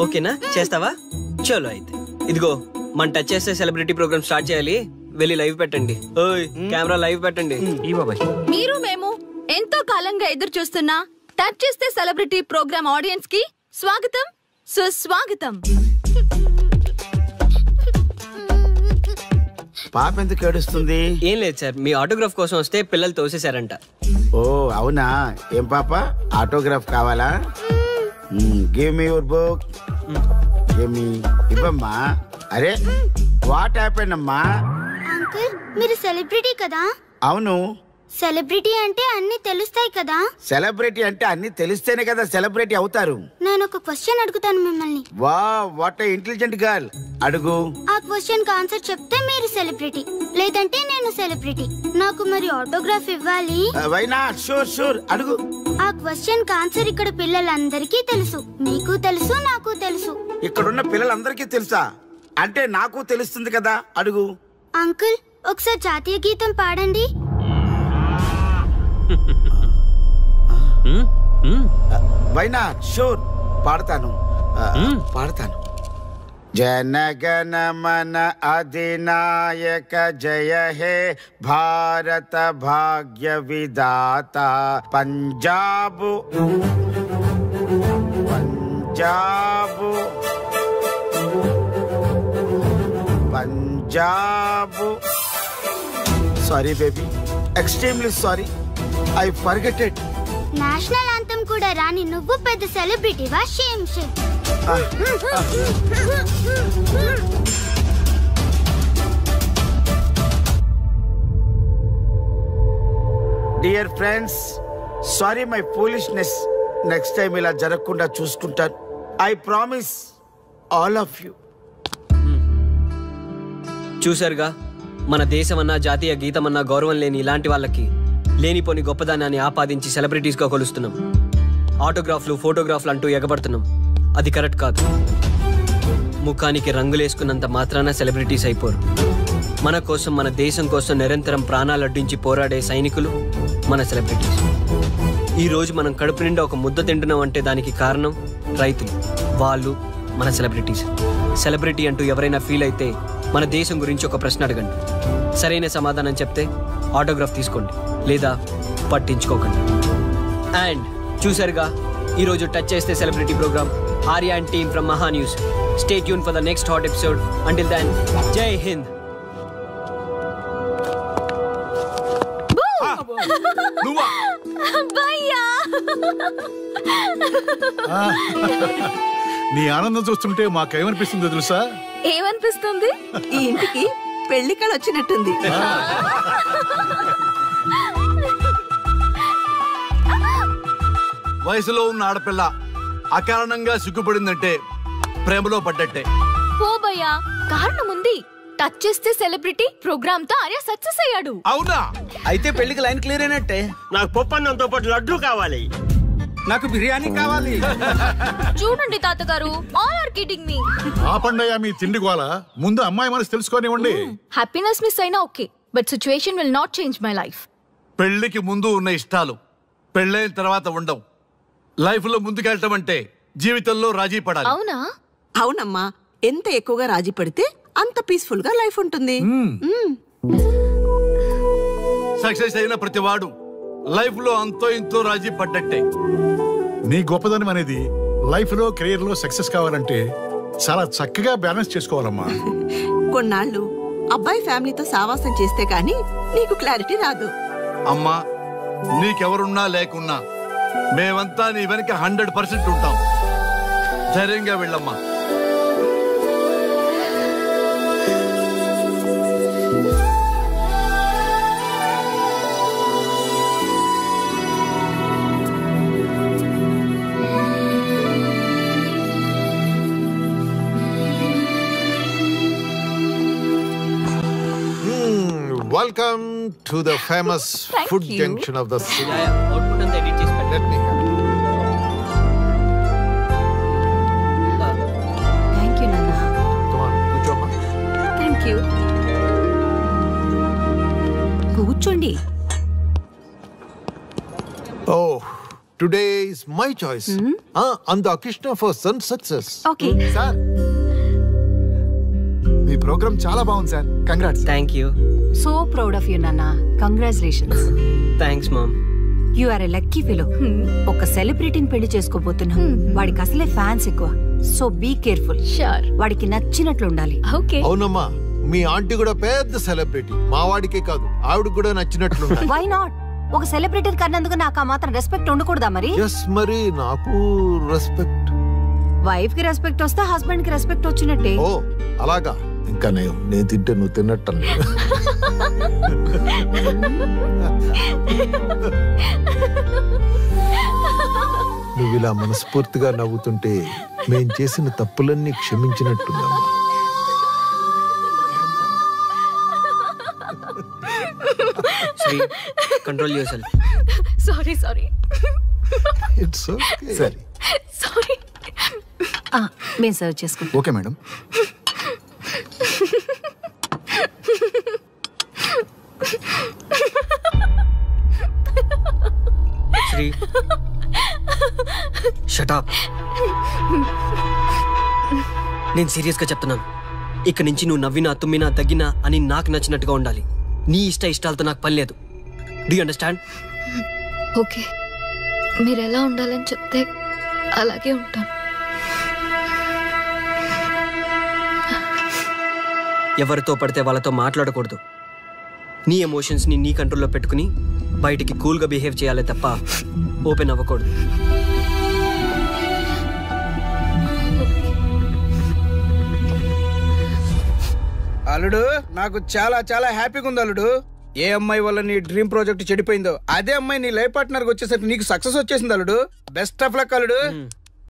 ఓకేనా? చేస్తావా? చలో అయితే. ఇదిగో మన టచ్ చేస్తే సెలబ్రిటీ ప్రోగ్రామ్ స్టార్ట్ చేయాలి. వెళ్ళి లైవ్ పెట్టండి. ఓయ్ కెమెరా లైవ్ పెట్టండి. మీరు మేము ఎంతో కాలంగా ఎదురు చూస్తున్నా టచ్ చేస్తే సెలబ్రిటీ ప్రోగ్రామ్ ఆడియన్స్ కి స్వాగతం సుస్వాగతం. పాప ఎందుకు ఏడుస్తుంది? ఏం లేదు సార్, మీ ఆటోగ్రాఫ్ కోసం వస్తే పిల్లలు తోసేశారంట. ఓ అవునా? ఏం పాప ఆటోగ్రాఫ్ కావాలా? Give me your book. ఇవ్వమ్మా. అరే వాట్ హ్యాపెండ్ అమ్మా? అంకుల్ మీరు సెలబ్రిటీ కదా? అవును. సెలబ్రిటీ అంటే అన్ని తెలుస్తాయి కదా? సెలబ్రిటీ అంటే అన్ని తెలిస్తేనే కదా సెలబ్రిటీ అవుతారు. నేను ఒక క్వశ్చన్ అడుగుతాను మిమ్మల్ని. వా వాట్ ఏ ఇంటెలిజెంట్ గర్ల్. అడుగు. ఆ క్వశ్చన్ కి ఆన్సర్ చెప్తే మీరు సెలబ్రిటీ, లేదంటే నేను సెలబ్రిటీ. నాకు మరి ఆటోగ్రాఫ్ ఇవ్వాలి. Why not? షూర్ షూర్ అడుగు. ఆ క్వశ్చన్ కి ఆన్సర్ ఇక్కడ పిల్లలందరికీ తెలుసు, మీకు తెలుసు, నాకు తెలుసు. ఇక్కడున్న పిల్లలందరికీ తెలుసా? అంటే నాకు తెలుస్తుంది కదా. అడుగు. అంకుల్ ఒకసారి జాతీయ గీతం పాడండి. Why not? షూర్ పాడతాను. జనగణ మన అధినాయక జయ హే భారత భాగ్య విధాత Punjab Punjab Punjab. Sorry baby, extremely sorry. I forget it. National anthem కూడా రాని నువ్వు పెద్ద సెలబ్రిటీవా? Shame shame. Dear friends, sorry my foolishness. Next time ఇలా జరగకుండా చూసుకుంటాను. I promise all of you. చూసారుగా, మన దేశమన్నా జాతీయ గీతమన్నా గౌరవం లేని ఇలాంటి వాళ్ళకి లేనిపోని గొప్పదానాన్ని ఆపాదించి సెలబ్రిటీస్గా కొలుస్తున్నాం. ఆటోగ్రాఫ్లు ఫోటోగ్రాఫ్లు అంటూ ఎగబడుతున్నాం. అది కరెక్ట్ కాదు. ముఖానికి రంగులేసుకున్నంత మాత్రాన సెలబ్రిటీస్ అయిపోరు. మన కోసం, మన దేశం కోసం నిరంతరం ప్రాణాలు అడ్డించి పోరాడే సైనికులు మన సెలబ్రిటీస్. ఈరోజు మనం కడుపు నిండా ఒక ముద్ద తింటున్నాం అంటే దానికి కారణం రైతులు. వాళ్ళు మన సెలబ్రిటీస్. సెలబ్రిటీ అంటూ ఎవరైనా ఫీల్ అయితే మన దేశం గురించి ఒక ప్రశ్న అడగండి. సరైన సమాధానం చెప్తే ఆటోగ్రాఫ్ తీసుకోండి, లేదా పట్టించుకోకండి. అండ్ చూసారుగా, ఈరోజు టచ్ చేస్తే celebrity programme. Arya and team from Maha news. Stay tune for the next hot episode. Until then, Jai Hind. నీ ఆనందం చూస్తుంటే మాకేమనిపిస్తుందో తెలుసా? ఏమనిపిస్తుంది? ఈ ఇంటికి పెళ్లి కళ వచ్చినట్టుంది. వయసులో ఉన్న ఆడపిల్ల అకారణంగా సిగ్గుపడిందంటే ప్రేమలో పడ్డట్టే. ఓ భయ్యా, కారణం ఉంది. టచ్ చేస్తే సెలబ్రిటీ ప్రోగ్రామ్ తో ఆర్య సక్సెస్ అయ్యాడు. అవునా? అయితే పెళ్లికి లైన్ క్లియర్ అయినట్టే. నాకు పప్పన్నంతో పాటు లడ్డు కావాలి. నాకు బిర్యానీ కావాలి. చూడండి తాతగారు, ఆల్ ఆర్ కిడింగ్ మీ. ఆపండయ్యా మీ తిండి గోల. ముందు అమ్మాయి మనసు తెలుసుకోనివ్వండి. హ్యాపీనెస్ మిస్ అయినా okay, but situation will not change my life. పెళ్లికి ముందు ఉన్న ఇష్టాలు పెళ్ళైన తర్వాత ఉండవు. లైఫ్ లో ముందుకెళ్ళటం అంటే జీవితంలో రాజీ పడాలి. అవునా? అవునమ్మా, ఎంత ఎక్కువగా రాజీ పడితే అంత పీస్ఫుల్ గా లైఫ్ ఉంటుంది. సక్సెస్ అయిన ప్రతివాడు లైఫ్ లో అంతో ఇంతో రాజీ పడ్డట్టే. నీ గొప్పదనం అనేది లైఫ్ లో కెరీర్ లో సక్సెస్ కావాలంటే చాలా చక్కగా బ్యాలెన్స్ చేసుకోవాలమ్మా. కొన్నాళ్ళు అబ్బాయి ఫ్యామిలీతో సావాసం చేస్తే గానీ నీకు క్లారిటీ రాదు. అమ్మా, నీకెవరున్నా లేకున్నా మేమంతా నీ వెనక 100% ఉంటాం. ధైర్యంగా వెళ్ళమ్మా. Welcome to the famous food junction of the city. Let me help. Thank you, Nana. Come on, కూర్చోమ్మా. Thank you. కూర్చోండి. Oh, today is my choice. And Krishna for son success. Okay. Sir. మీ programme చాలా బాగుంది sir. Congrats. Thank you. So proud of you నాన్న. Congratulations. Thanks mom. You are a lucky fellow. ఒక సెలబ్రిటీని పెళ్లి చేసుకోబోతున్నా. వాడికి అసలే ఫ్యాన్స్ ఎక్కువ. So be careful. షూర్. వాడికి నచ్చినట్లు ఉండాలి. ఓకే. అవునమ్మా, మీ ఆంటీ కూడా పెద్ద సెలబ్రిటీ. మా వాడికే కాదు, ఆవిడకి కూడా నచ్చినట్లు ఉండాలి. Why not? ఒక సెలబ్రిటీని కన్నందుకు నాకు ఆ మాత్రం రెస్పెక్ట్ ఉండకూడదా మరి? ఎస్, మరి నాకు రెస్పెక్ట్. వైఫ్ కి రెస్పెక్ట్ వస్తే హస్బెండ్ కి రెస్పెక్ట్ వచ్చినట్టే. ఓ అలాగా. ఇంకా నేను తింటే నువ్వు తిన్నట్టు. నువ్వు ఇలా మనస్ఫూర్తిగా నవ్వుతుంటే మేం చేసిన తప్పులన్నీ క్షమించినట్టున్నాము. కంట్రోల్ చేసాలి. Sorry sorry. It's okay. సరే సారీ. మేము సర్వ్ చేసుకుంటాం. Okay madam. Sri shut up. నేను సీరియస్ గా చెప్తున్నాను. ఇక్కడి నుంచి నువ్వు నవ్వినా తుమ్మినా తగ్గినా అని నాకు నచ్చినట్టుగా ఉండాలి. నీ ఇష్టాలతో నాకు పని లేదు. Do you understand? ఓకే, మీరు ఎలా ఉండాలని చెప్తే అలాగే ఉంటాను. ఎవరితో పడితే వాళ్ళతో మాట్లాడకూడదు. నీ ఎమోషన్స్ని నీ కంట్రోల్లో పెట్టుకుని బయటికి కూల్గా బిహేవ్ చేయాలి తప్ప ఓపెన్ అవ్వకూడదు. అల్లుడు, నాకు చాలా చాలా హ్యాపీగా ఉంది అల్లుడు. ఏ అమ్మాయి వల్ల నీ డ్రీమ్ ప్రాజెక్ట్ చెడిపోయిందో అదే అమ్మాయి నీ లైఫ్ పార్ట్నర్ వచ్చేసరికి నీకు సక్సెస్ వచ్చేసింది అల్లుడు. బెస్ట్ ఆఫ్ లక్ అల్లుడు.